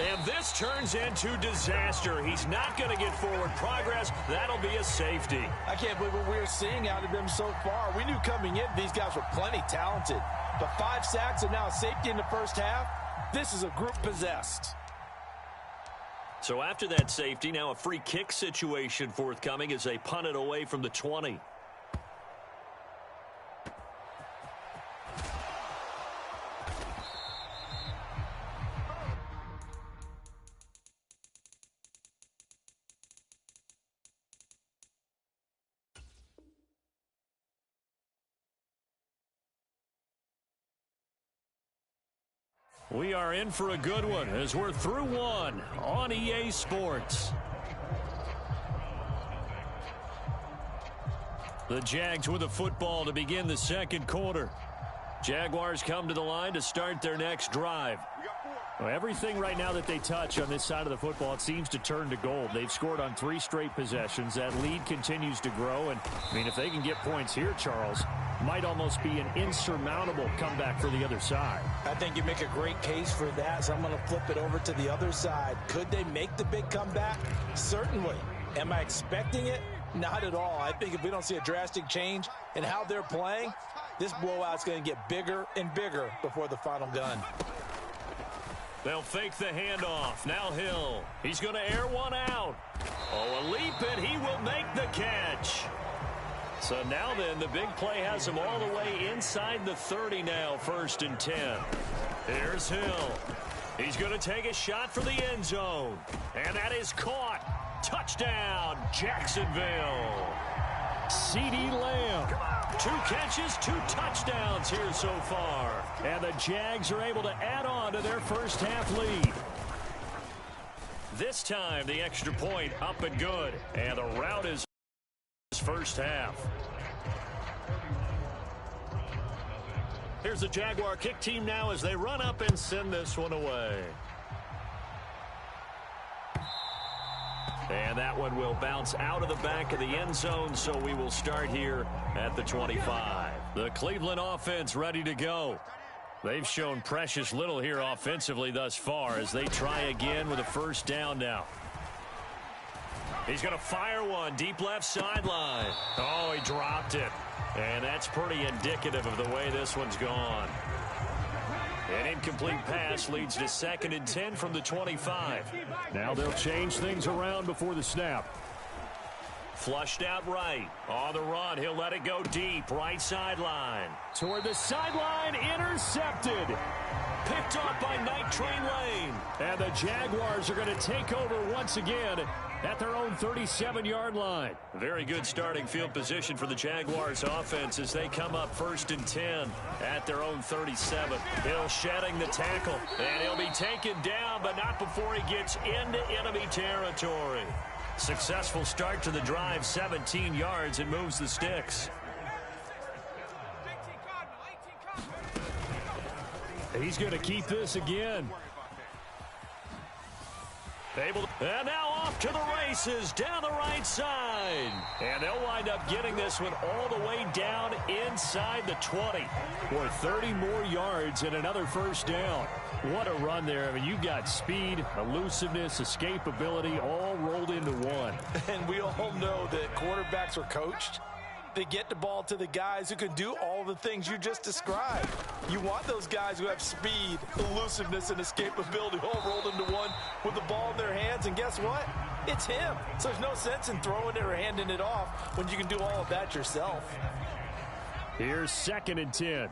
And this turns into disaster. He's not going to get forward progress. That'll be a safety. I can't believe what we're seeing out of them so far. We knew coming in these guys were plenty talented. But 5 sacks and now a safety in the first half, this is a group possessed. So after that safety, now a free kick situation forthcoming as they punt it away from the 20. We are in for a good one as we're through one on EA Sports. The Jags with a football to begin the second quarter. Jaguars come to the line to start their next drive. Well, everything right now that they touch on this side of the football, it seems to turn to gold. They've scored on 3 straight possessions. That lead continues to grow. And, I mean, if they can get points here, Charles, might almost be an insurmountable comeback for the other side. I think you make a great case for that, so I'm going to flip it over to the other side. Could they make the big comeback? Certainly. Am I expecting it? Not at all. I think if we don't see a drastic change in how they're playing, this blowout's going to get bigger and bigger before the final gun. They'll fake the handoff. Now Hill. He's going to air one out. Oh, a leap, and he will make the catch. So now then, the big play has him all the way inside the 30 now, 1st and 10. Here's Hill. He's going to take a shot for the end zone. And that is caught. Touchdown, Jacksonville. CeeDee Lamb. 2 catches, 2 touchdowns here so far. And the Jags are able to add on to their first half lead. This time, the extra point up and good. And the route is first half. Here's the Jaguar kick team now as they run up and send this one away. And that one will bounce out of the back of the end zone, so we will start here at the 25. The Cleveland offense ready to go. They've shown precious little here offensively thus far as they try again with a first down now. He's going to fire one deep left sideline. Oh, he dropped it. And that's pretty indicative of the way this one's gone. An incomplete pass leads to 2nd and 10 from the 25. Now they'll change things around before the snap. Flushed out right. On the run, he'll let it go deep. Right sideline. Toward the sideline, intercepted. Picked off by Night Train Lane. And the Jaguars are going to take over once again at their own 37-yard line. Very good starting field position for the Jaguars offense as they come up 1st and 10 at their own 37. Hill shedding the tackle, and he'll be taken down, but not before he gets into enemy territory. Successful start to the drive, 17 yards, and moves the sticks. He's going to keep this again. And now off to the races down the right side. And they'll wind up getting this one all the way down inside the 20. For 30 more yards and another first down. What a run there. I mean, you've got speed, elusiveness, escapability all rolled into one. And we all know that quarterbacks are coached. They get the ball to the guys who can do all the things you just described. You want those guys who have speed, elusiveness, and escapability all rolled into one with the ball in their hands. And guess what? It's him. So there's no sense in throwing it or handing it off when you can do all of that yourself. Here's 2nd and 10.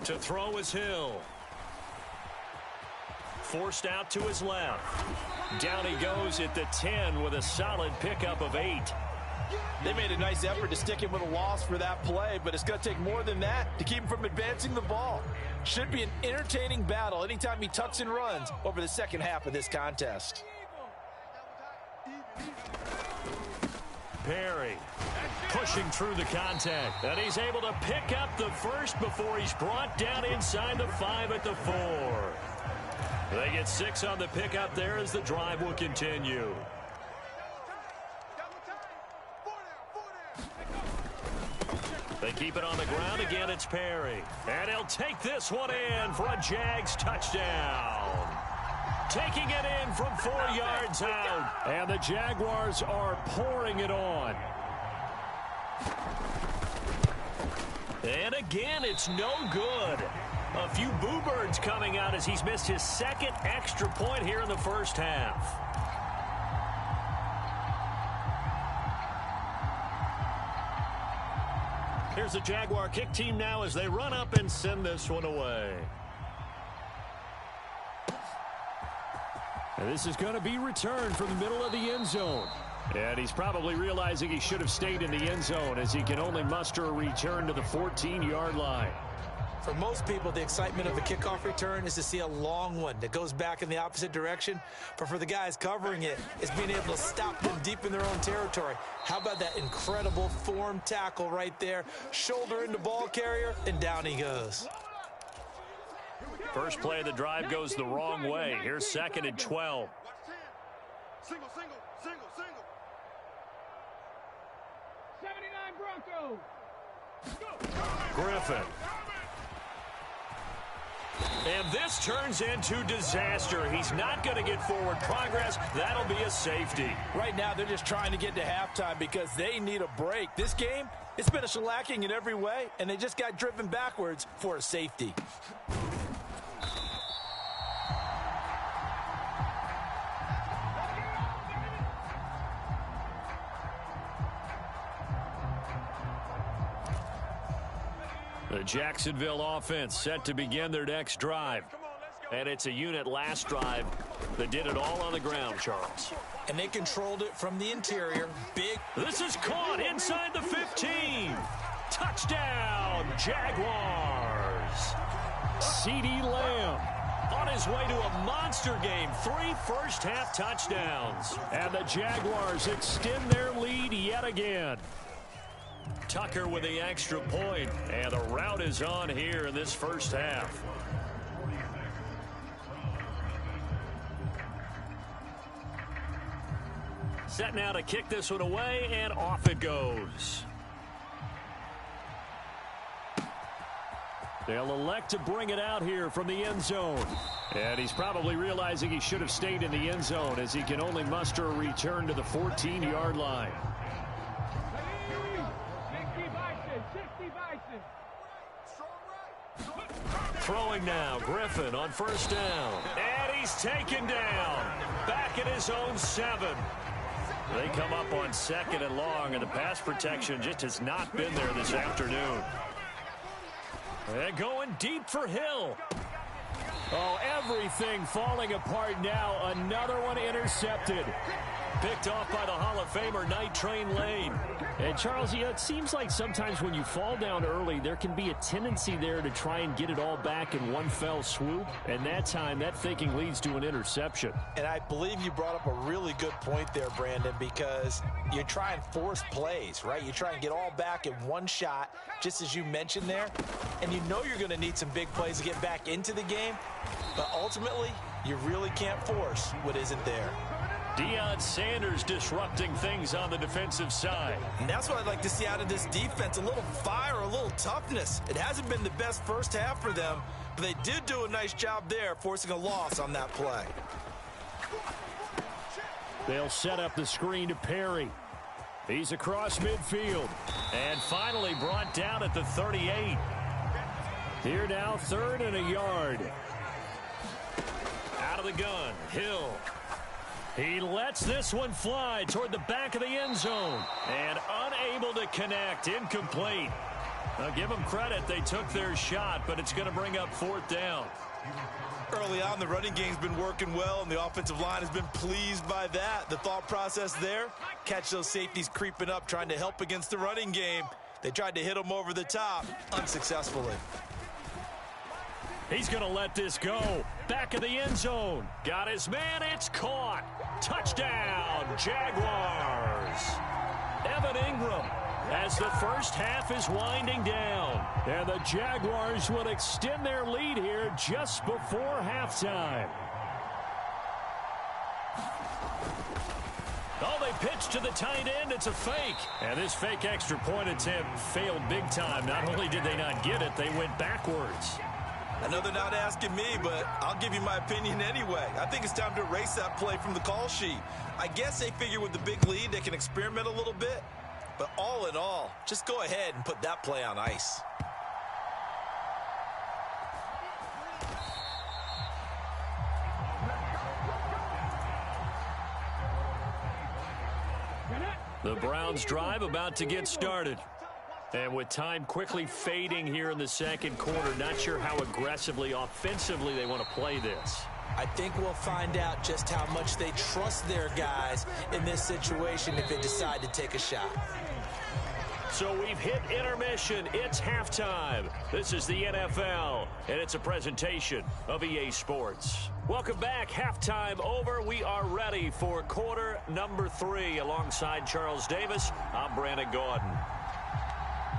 To throw is Hill. Forced out to his left. Down he goes at the 10 with a solid pickup of 8. They made a nice effort to stick him with a loss for that play, but it's going to take more than that to keep him from advancing the ball. Should be an entertaining battle anytime he tucks and runs over the second half of this contest. Perry pushing through the contact, and he's able to pick up the first before he's brought down inside the 5 at the 4. They get 6 on the pickup there as the drive will continue. They keep it on the ground. Again, it's Perry. And he'll take this one in for a Jags touchdown. Taking it in from 4 yards out. And the Jaguars are pouring it on. And again, it's no good. A few boo birds coming out as he's missed his 2nd extra point here in the first half. Here's the Jaguar kick team now as they run up and send this one away. And this is going to be returned from the middle of the end zone. And he's probably realizing he should have stayed in the end zone as he can only muster a return to the 14-yard line. For most people, the excitement of a kickoff return is to see a long one that goes back in the opposite direction. But for the guys covering it, it's being able to stop them deep in their own territory. How about that incredible form tackle right there? Shoulder into ball carrier, and down he goes. First play of the drive goes the wrong way. Here's 2nd and 12. Single. 79 Broncos. Griffin. And this turns into disaster. He's not going to get forward progress. That'll be a safety. Right now, they're just trying to get to halftime because they need a break. This game, it's been a shellacking in every way, and they just got driven backwards for a safety. The Jacksonville offense set to begin their next drive. And it's a unit last drive that did it all on the ground, Charles. And they controlled it from the interior. Big. This is caught inside the 15. Touchdown, Jaguars. CeeDee Lamb on his way to a monster game. 3 first-half touchdowns. And the Jaguars extend their lead yet again. Tucker with the extra point, and the route is on here in this first half. Set now to kick this one away, and off it goes. They'll elect to bring it out here from the end zone. And he's probably realizing he should have stayed in the end zone as he can only muster a return to the 14-yard line. Throwing now, Griffin on first down. And he's taken down. Back at his own 7. They come up on 2nd and long, and the pass protection just has not been there this afternoon. And going deep for Hill. Oh, everything falling apart now. Another one intercepted. Picked off by the Hall of Famer, Night Train Lane. And, Charles, it seems like sometimes when you fall down early, there can be a tendency there to try and get it all back in one fell swoop. And that time, that thinking leads to an interception. And I believe you brought up a really good point there, Brandon, because you try and force plays, right? You try and get all back in one shot, just as you mentioned there. And you know you're going to need some big plays to get back into the game. But ultimately, you really can't force what isn't there. Deion Sanders disrupting things on the defensive side. And that's what I'd like to see out of this defense, a little fire, a little toughness. It hasn't been the best first half for them, but they did do a nice job there, forcing a loss on that play. They'll set up the screen to Perry. He's across midfield. And finally brought down at the 38. Here now, 3rd and a yard. Out of the gun, Hill. He lets this one fly toward the back of the end zone. And unable to connect, incomplete. I'll give them credit, they took their shot, but it's going to bring up 4th down. Early on, the running game's been working well, and the offensive line has been pleased by that. The thought process there, catch those safeties creeping up, trying to help against the running game. They tried to hit them over the top, unsuccessfully. He's going to let this go. Back of the end zone. Got his man. It's caught. Touchdown, Jaguars. Evan Ingram as the first half is winding down. And the Jaguars will extend their lead here just before halftime. Oh, they pitch to the tight end. It's a fake. And this fake extra point attempt failed big time. Not only did they not get it, they went backwards. I know they're not asking me, but I'll give you my opinion anyway. I think it's time to erase that play from the call sheet. I guess they figure with the big lead they can experiment a little bit. But all in all, just go ahead and put that play on ice. The Browns drive about to get started. And with time quickly fading here in the second quarter, not sure how aggressively, offensively they want to play this. I think we'll find out just how much they trust their guys in this situation if they decide to take a shot. So we've hit intermission. It's halftime. This is the NFL, and it's a presentation of EA Sports. Welcome back. Halftime over. We are ready for quarter number 3. Alongside Charles Davis, I'm Brandon Gordon.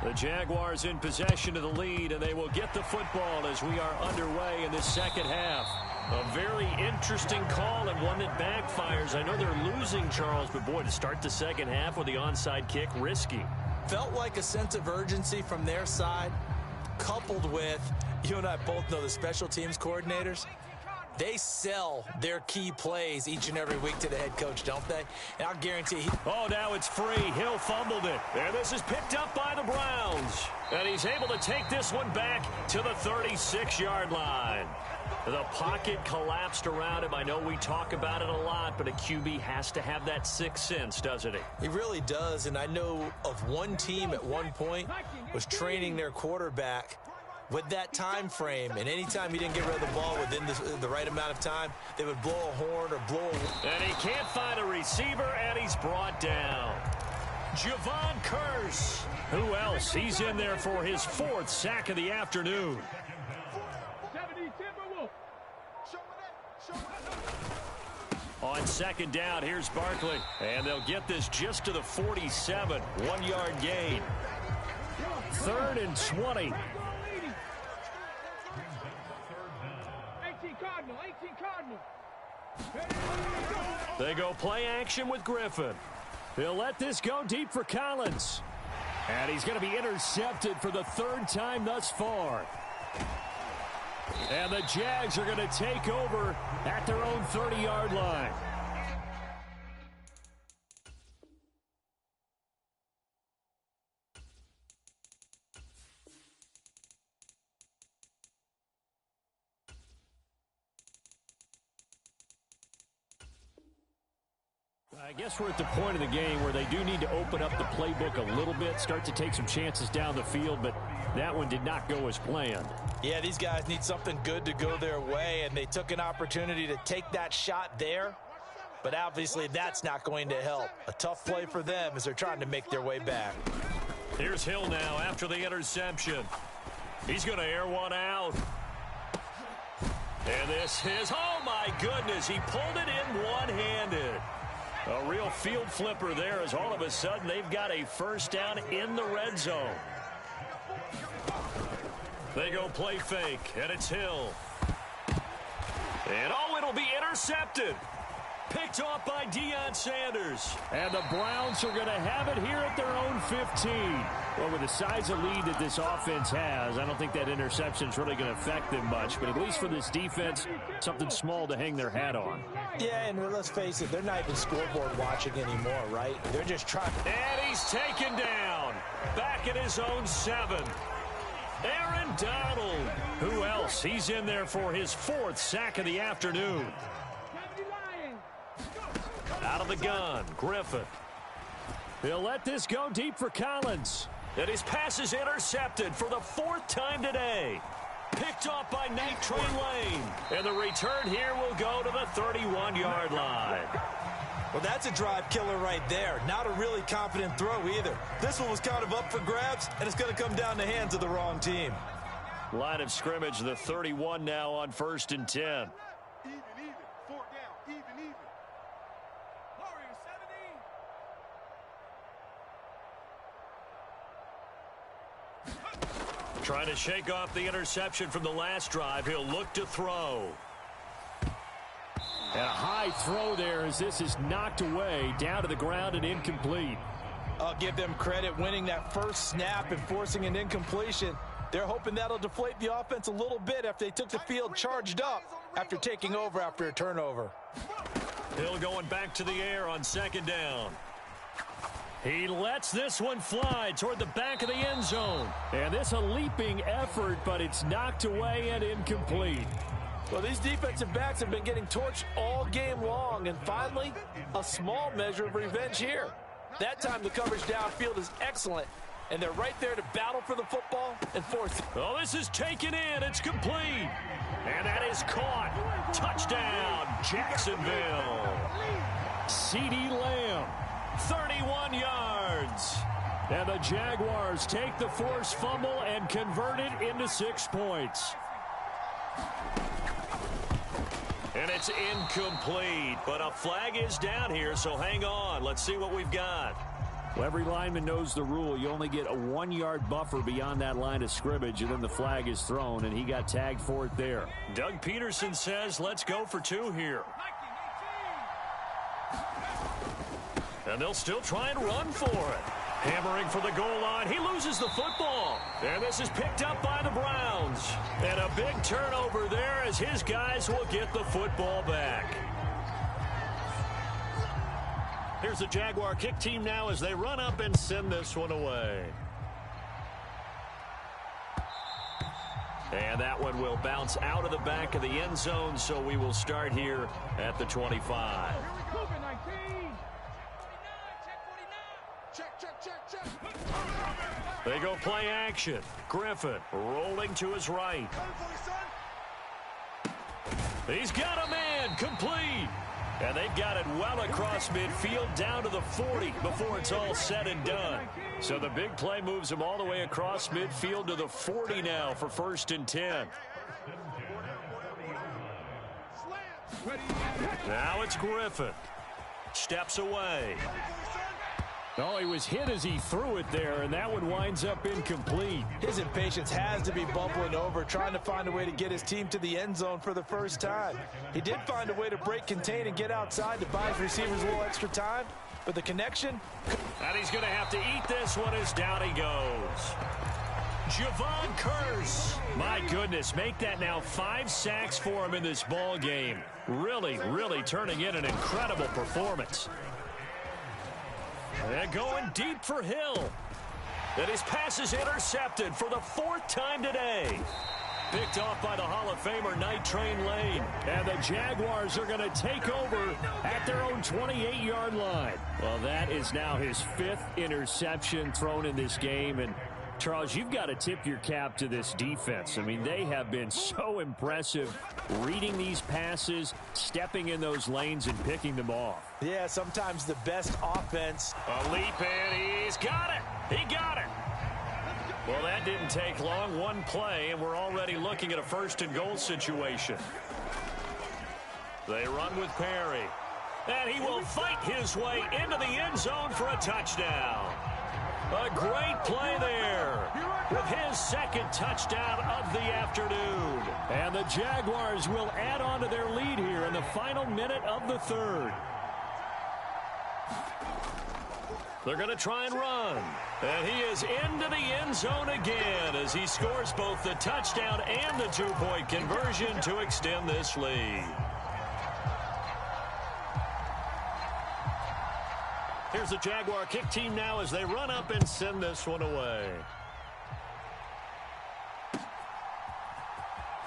The Jaguars in possession of the lead, and they will get the football as we are underway in this second half. A very interesting call and one that backfires. I know they're losing, Charles, but boy, to start the second half with the onside kick, risky. Felt like a sense of urgency from their side, coupled with, you and I both know the special teams coordinators, they sell their key plays each and every week to the head coach, don't they? And I'll guarantee Oh, now it's free. Hill fumbled it. And this is picked up by the Browns. And he's able to take this one back to the 36-yard line. The pocket collapsed around him. I know we talk about it a lot, but a QB has to have that sixth sense, doesn't he? He really does, and I know of one team at one point was training their quarterback with that time frame, and anytime he didn't get rid of the ball within the right amount of time, they would blow a horn or blow a... And he can't find a receiver, and he's brought down. Javon Curse. Who else? He's in there for his 4th sack of the afternoon. On second down, here's Barkley. And they'll get this just to the 47. 1-yard gain. 3rd and 20. 18 Cardinal. They go play action with Griffin. He'll let this go deep for Collins. And he's going to be intercepted for the 3rd time thus far. And the Jags are going to take over at their own 30-yard line. I guess we're at the point of the game where they do need to open up the playbook a little bit, start to take some chances down the field, but that one did not go as planned. Yeah, these guys need something good to go their way, and they took an opportunity to take that shot there, but obviously that's not going to help. A tough play for them as they're trying to make their way back. Here's Hill now after the interception. He's going to air one out. And this is, oh my goodness, he pulled it in one-handed. A real field flipper there as all of a sudden they've got a first down in the red zone. They go play fake, and it's Hill. And oh, it'll be intercepted. Picked off by Deion Sanders. And the Browns are going to have it here at their own 15. Well, with the size of lead that this offense has, I don't think that interception is really going to affect them much. But at least for this defense, something small to hang their hat on. Yeah, and let's face it, they're not even scoreboard watching anymore, right? They're just trying. And he's taken down. Back at his own 7. Aaron Donald. Who else? He's in there for his 4th sack of the afternoon. Out of the gun, Griffin. He'll let this go deep for Collins. And his pass is intercepted for the 4th time today. Picked off by Night Train Lane. And the return here will go to the 31-yard line. Well, that's a drive killer right there. Not a really confident throw either. This one was kind of up for grabs, and it's going to come down the hands of the wrong team. Line of scrimmage, the 31 now on 1st and 10. Even. 4th down. Even. Warriors 17. Trying to shake off the interception from the last drive. He'll look to throw. And a high high throw there as this is knocked away, down to the ground and incomplete. I'll give them credit winning that first snap and forcing an incompletion. They're hoping that'll deflate the offense a little bit after they took the field charged up after taking over after a turnover. Hill going back to the air on second down. He lets this one fly toward the back of the end zone. And this a leaping effort, but it's knocked away and incomplete. Well, these defensive backs have been getting torched all game long, and finally, a small measure of revenge here. That time the coverage downfield is excellent, and they're right there to battle for the football and force it. Oh, this is taken in. It's complete. And that is caught. Touchdown, Jacksonville. CeeDee Lamb, 31 yards. And the Jaguars take the forced fumble and convert it into 6 points. And it's incomplete, but a flag is down here, so hang on. Let's see what we've got. Well, every lineman knows the rule. You only get a 1-yard buffer beyond that line of scrimmage, and then the flag is thrown, and he got tagged for it there. Doug Peterson says, let's go for 2 here. And they'll still try and run for it. Hammering for the goal line. He loses the football. And this is picked up by the Browns. And a big turnover there as his guys will get the football back. Here's the Jaguar kick team now as they run up and send this one away. And that one will bounce out of the back of the end zone, so we will start here at the 25. They go play action. Griffin rolling to his right. He's got a man complete. And they've got it well across midfield down to the 40 before it's all said and done. So the big play moves him all the way across midfield to the 40 now for 1st and 10. Now it's Griffin. Steps away. Oh, he was hit as he threw it there, and that one winds up incomplete. His impatience has to be bubbling over, trying to find a way to get his team to the end zone for the first time. He did find a way to break contain and get outside to buy his receivers a little extra time, but the connection... And he's going to have to eat this one as down he goes. Javon Curse. My goodness, make that now 5 sacks for him in this ball game. Really, really turning in an incredible performance. And going deep for Hill. And his pass is intercepted for the 4th time today. Picked off by the Hall of Famer Night Train Lane. And the Jaguars are going to take over at their own 28-yard line. Well, that is now his 5th interception thrown in this game. And Charles, you've got to tip your cap to this defense. I mean, they have been so impressive reading these passes, stepping in those lanes, and picking them off. Yeah, sometimes the best offense. A leap in. He's got it. He got it. Well, that didn't take long. 1 play, and we're already looking at a 1st and goal situation. They run with Perry. And he will fight his way into the end zone for a touchdown. A great play there with his 2nd touchdown of the afternoon. And the Jaguars will add on to their lead here in the final minute of the 3rd. They're going to try and run. And he is into the end zone again as he scores both the touchdown and the 2-point conversion to extend this lead. Here's the Jaguar kick team now as they run up and send this one away.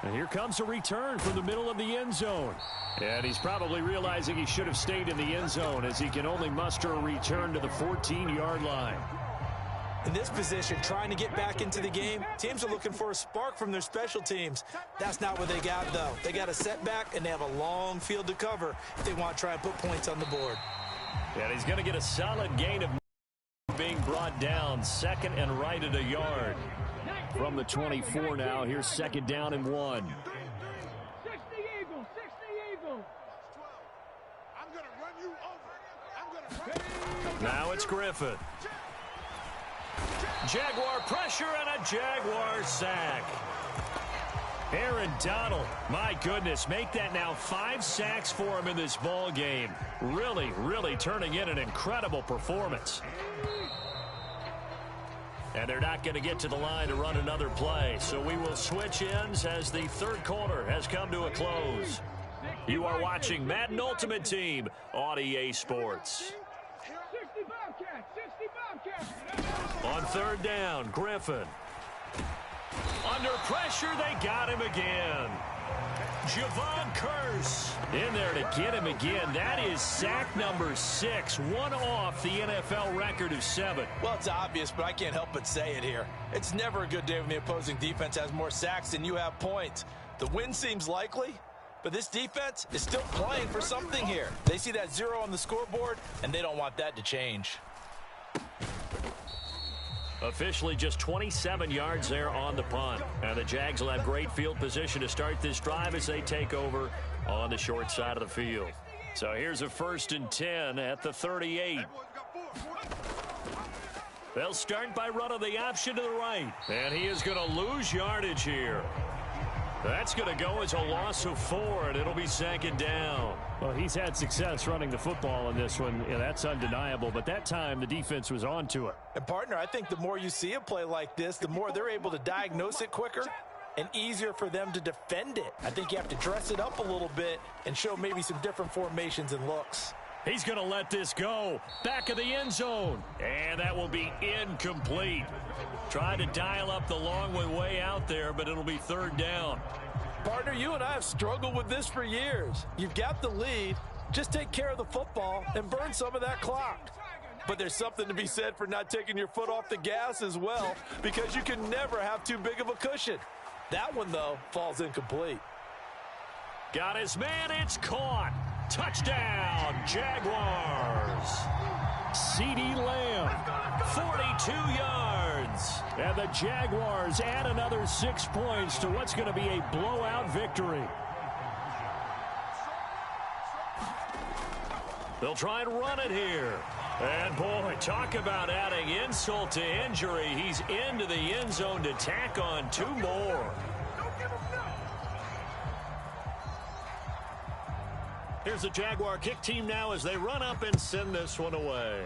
And here comes a return from the middle of the end zone. And he's probably realizing he should have stayed in the end zone as he can only muster a return to the 14-yard line. In this position, trying to get back into the game, teams are looking for a spark from their special teams. That's not what they got, though. They got a setback, and they have a long field to cover if they want to try and put points on the board. And he's going to get a solid gain of being brought down, 2nd and right at a yard. From the 24 now, here's 2nd down and 1. 60 Eagles, 60 Eagles. I'm going to run you over. Now it's Griffin. Jaguar pressure and a Jaguar sack. Aaron Donald, my goodness, make that now 5 sacks for him in this ball game. Really, really turning in an incredible performance. And they're not going to get to the line to run another play, so we will switch ends as the third quarter has come to a close. You are watching Madden Ultimate Team on EA Sports. On third down, Griffin. Under pressure, they got him again. Javon Curse in there to get him again. That is sack number 6, one off the NFL record of 7. Well, it's obvious, but I can't help but say it here. It's never a good day when the opposing defense has more sacks than you have points. The win seems likely, but this defense is still playing for something here. They see that 0 on the scoreboard, and they don't want that to change. Officially just 27 yards there on the punt. And the Jags will have great field position to start this drive as they take over on the short side of the field. So here's a 1st and 10 at the 38. They'll start by running the option to the right. And he is going to lose yardage here. That's going to go as a loss of 4, and it'll be 2nd down. Well, he's had success running the football in this one. Yeah, that's undeniable. But that time, the defense was on to it. And, partner, I think the more you see a play like this, the more they're able to diagnose it quicker and easier for them to defend it. I think you have to dress it up a little bit and show maybe some different formations and looks. He's going to let this go. Back of the end zone. And that will be incomplete. Tried to dial up the long way out there, but it'll be 3rd down. Partner, you and I have struggled with this for years. You've got the lead. Just take care of the football and burn some of that clock. But there's something to be said for not taking your foot off the gas as well, because you can never have too big of a cushion. That one, though, falls incomplete. Got his man. It's caught. Touchdown, Jaguars. CeeDee Lamb, 42 yards. And the Jaguars add another 6 points to what's going to be a blowout victory. They'll try and run it here. And, boy, talk about adding insult to injury. He's into the end zone to tack on 2 more. Here's the Jaguar kick team now as they run up and send this one away.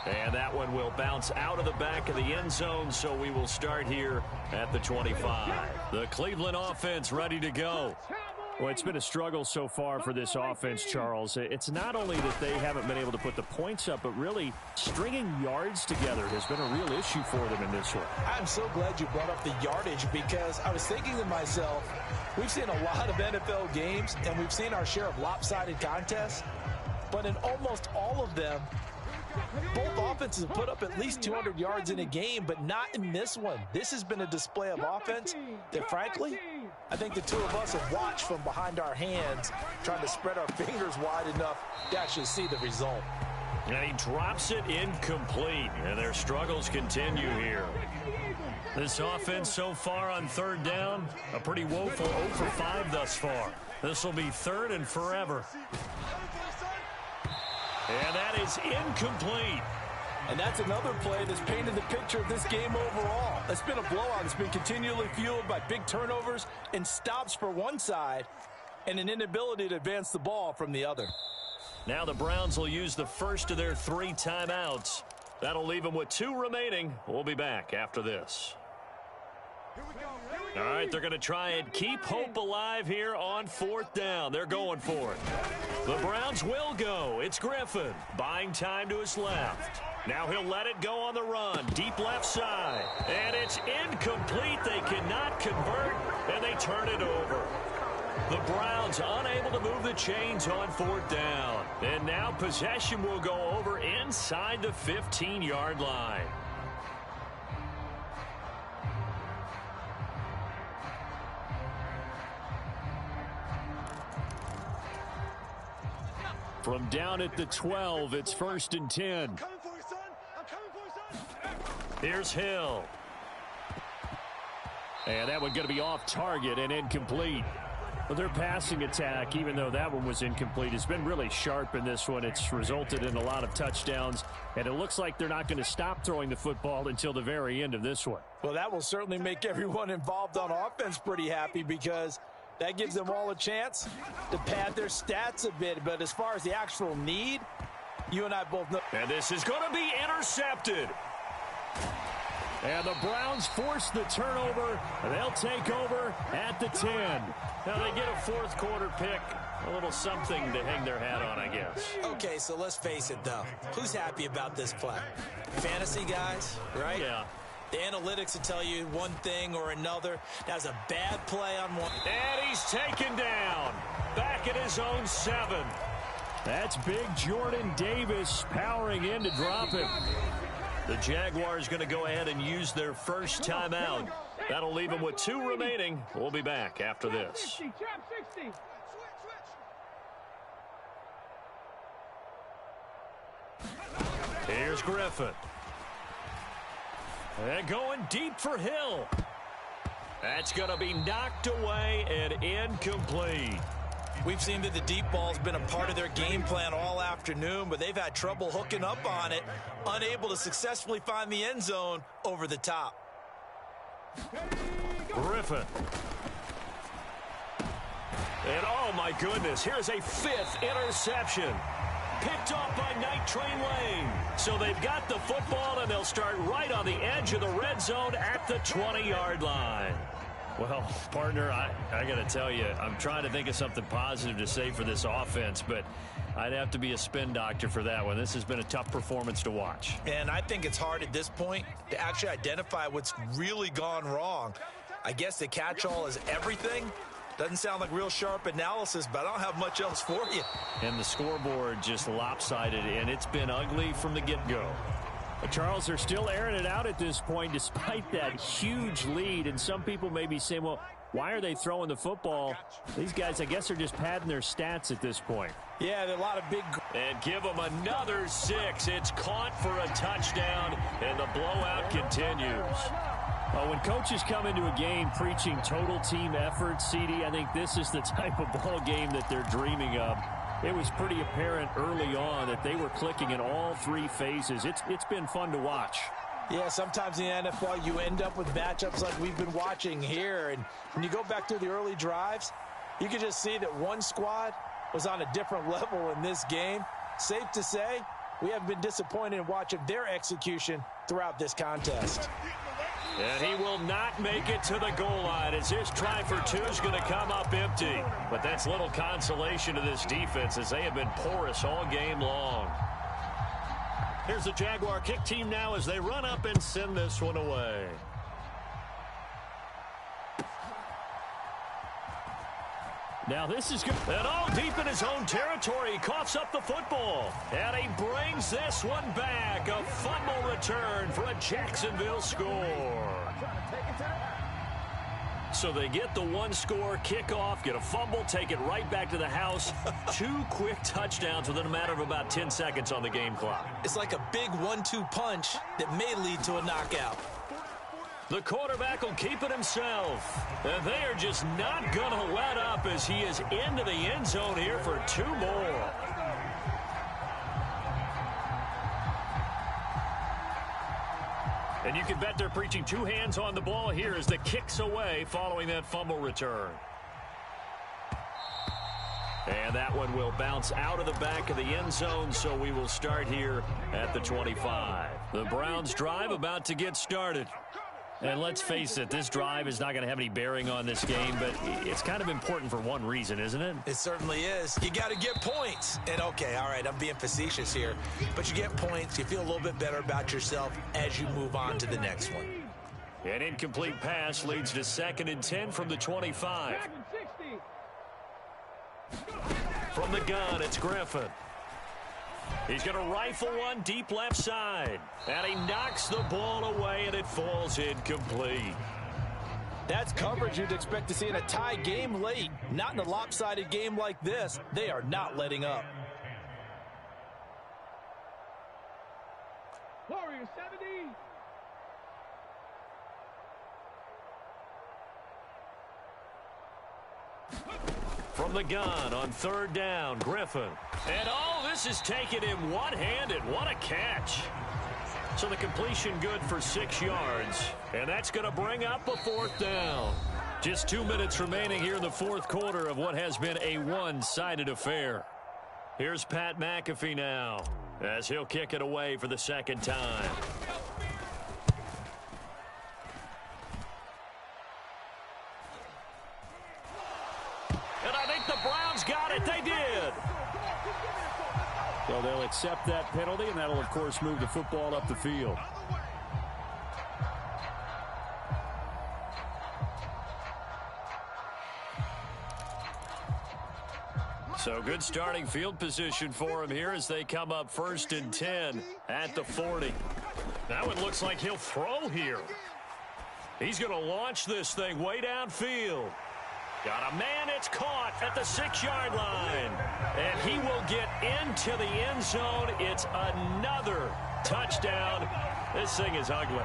And that one will bounce out of the back of the end zone, so we will start here at the 25. The Cleveland offense ready to go. Well, it's been a struggle so far for this offense, Charles. It's not only that they haven't been able to put the points up, but really stringing yards together has been a real issue for them in this one. I'm so glad you brought up the yardage, because I was thinking to myself, we've seen a lot of NFL games, and we've seen our share of lopsided contests, but in almost all of them, both offenses have put up at least 200 yards in a game, but not in this one. This has been a display of offense that, frankly, I think the two of us have watched from behind our hands, trying to spread our fingers wide enough to actually see the result. And he drops it incomplete, and their struggles continue here. This offense so far on 3rd down, a pretty woeful 0 for 5 thus far. This will be 3rd and forever. And that is incomplete. And that's another play that's painted the picture of this game overall. It's been a blowout. It's been continually fueled by big turnovers and stops for one side and an inability to advance the ball from the other. Now the Browns will use the first of their 3 timeouts. That'll leave them with 2 remaining. We'll be back after this. All right, they're going to try and keep hope alive here on 4th down. They're going for it. The Browns will go. It's Griffin buying time to his left. Now he'll let it go on the run. Deep left side. And it's incomplete. They cannot convert, and they turn it over. The Browns unable to move the chains on 4th down. And now possession will go over inside the 15-yard line. From down at the 12, it's 1st and 10. Here's Hill. And that one going to be off target and incomplete. Well, their passing attack, even though that one was incomplete, has been really sharp in this one. It's resulted in a lot of touchdowns, and it looks like they're not going to stop throwing the football until the very end of this one. Well, that will certainly make everyone involved on offense pretty happy because that gives them all a chance to pad their stats a bit. But as far as the actual need, you and I both know. And this is going to be intercepted. And the Browns force the turnover. They'll take over at the 10. Now they get a fourth quarter pick. A little something to hang their hat on, I guess. Okay, so let's face it, though. Who's happy about this play? Fantasy guys, right? Yeah. The analytics will tell you one thing or another. That's a bad play on one. And he's taken down. Back at his own 7. That's big Jordan Davis powering in to drop him. The Jaguars going to go ahead and use their first timeout. That'll leave them with 2 remaining. We'll be back after this. Here's Griffin. And going deep for Hill. That's going to be knocked away and incomplete. We've seen that the deep ball's been a part of their game plan all afternoon, but they've had trouble hooking up on it, unable to successfully find the end zone over the top. Griffin. And oh my goodness, here's a 5th interception. Picked off by Night Train Lane. So they've got the football and they'll start right on the edge of the red zone at the 20-yard line. Well, partner, I got to tell you, I'm trying to think of something positive to say for this offense, but I'd have to be a spin doctor for that one. This has been a tough performance to watch. And I think it's hard at this point to actually identify what's really gone wrong. I guess the catch-all is everything. Doesn't sound like real sharp analysis, but I don't have much else for you. And the scoreboard just lopsided, and it's been ugly from the get-go. But Charles, they're still airing it out at this point despite that huge lead. And some people may be saying, well, why are they throwing the football? These guys, I guess, are just padding their stats at this point. Yeah, there are a lot of big. And give them another 6. It's caught for a touchdown, and the blowout continues. Well, when coaches come into a game preaching total team effort, CD, I think this is the type of ball game that they're dreaming of. It was pretty apparent early on that they were clicking in all 3 phases. It's been fun to watch. Yeah, sometimes in the NFL you end up with matchups like we've been watching here. And when you go back through the early drives, you can just see that one squad was on a different level in this game. Safe to say, we haven't been disappointed in watching their execution throughout this contest. And he will not make it to the goal line as his try for 2 is going to come up empty. But that's little consolation to this defense as they have been porous all game long. Here's the Jaguar kick team now as they run up and send this one away. Now this is good. And all deep in his own territory, he coughs up the football. And he brings this one back. A fumble return for a Jacksonville score. So they get the 1-score kickoff, get a fumble, take it right back to the house. 2 quick touchdowns within a matter of about 10 seconds on the game clock. It's like a big 1-2 punch that may lead to a knockout. The quarterback will keep it himself. And they are just not going to let up as he is into the end zone here for 2 more. And you can bet they're preaching 2 hands on the ball here as the kick's away following that fumble return. And that one will bounce out of the back of the end zone, so we will start here at the 25. The Browns drive about to get started. And let's face it, this drive is not going to have any bearing on this game, but it's kind of important for one reason, isn't it? It certainly is. You got to get points. And, okay, all right, I'm being facetious here. But you get points, you feel a little bit better about yourself as you move on to the next one. An incomplete pass leads to 2nd and 10 from the 25. From the gun, it's Griffin. He's going to rifle one deep left side. And he knocks the ball away, and it falls incomplete. That's coverage you'd expect to see in a tie game late. Not in a lopsided game like this. They are not letting up. Warriors 70. From the gun on 3rd down, Griffin. And this is taken him one-handed. What a catch. So the completion good for 6 yards. And that's going to bring up a 4th down. Just 2 minutes remaining here in the 4th quarter of what has been a one-sided affair. Here's Pat McAfee now as he'll kick it away for the 2nd time. And I think the Browns got it. They did. So they'll accept that penalty, and that'll, of course, move the football up the field. So good starting field position for him here as they come up 1st and 10 at the 40. That one looks like he'll throw here. He's going to launch this thing way downfield. Got a man, it's caught at the 6-yard line. And he will get into the end zone. It's another touchdown. This thing is ugly.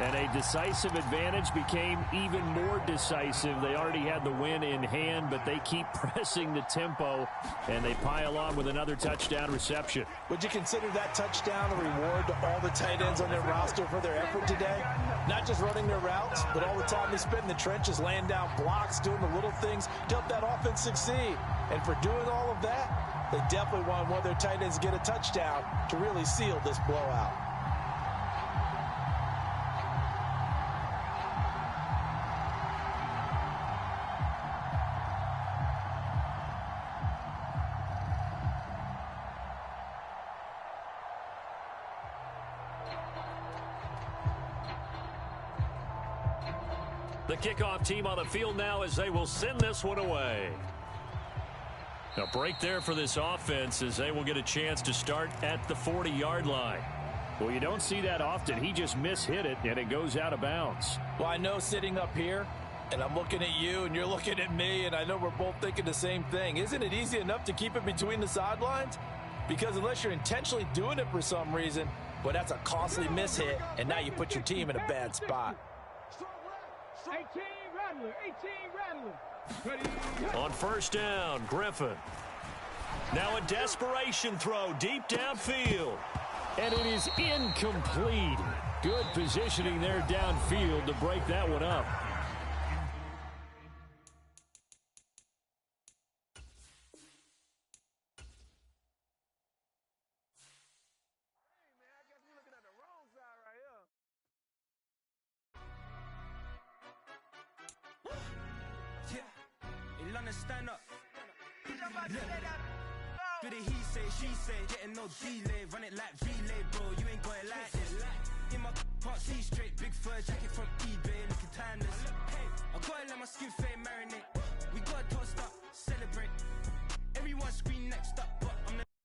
And a decisive advantage became even more decisive. They already had the win in hand, but they keep pressing the tempo, and they pile on with another touchdown reception. Would you consider that touchdown a reward to all the tight ends on their roster for their effort today? Not just running their routes, but all the time they spent in the trenches, laying down blocks, doing the little things to help that offense succeed. And for doing all of that, they definitely want one of their tight ends to get a touchdown to really seal this blowout. The kickoff team on the field now as they will send this one away. A break there for this offense as they will get a chance to start at the 40-yard line. Well, you don't see that often. He just mishit it, and it goes out of bounds. Well, I know sitting up here, and I'm looking at you, and you're looking at me, and I know we're both thinking the same thing. Isn't it easy enough to keep it between the sidelines? Because unless you're intentionally doing it for some reason, well, that's a costly mishit, and now you put your team in a bad spot. 18 Rattler. On 1st down, Griffin. Now a desperation throw deep downfield. And it is incomplete. Good positioning there downfield to break that one up. Stand up. Do the he say, she say, getting no delay, run it like relay, bro. You ain't got it like this. In my part, see straight, big fur jacket from eBay, looking timeless. I gotta let my skin fade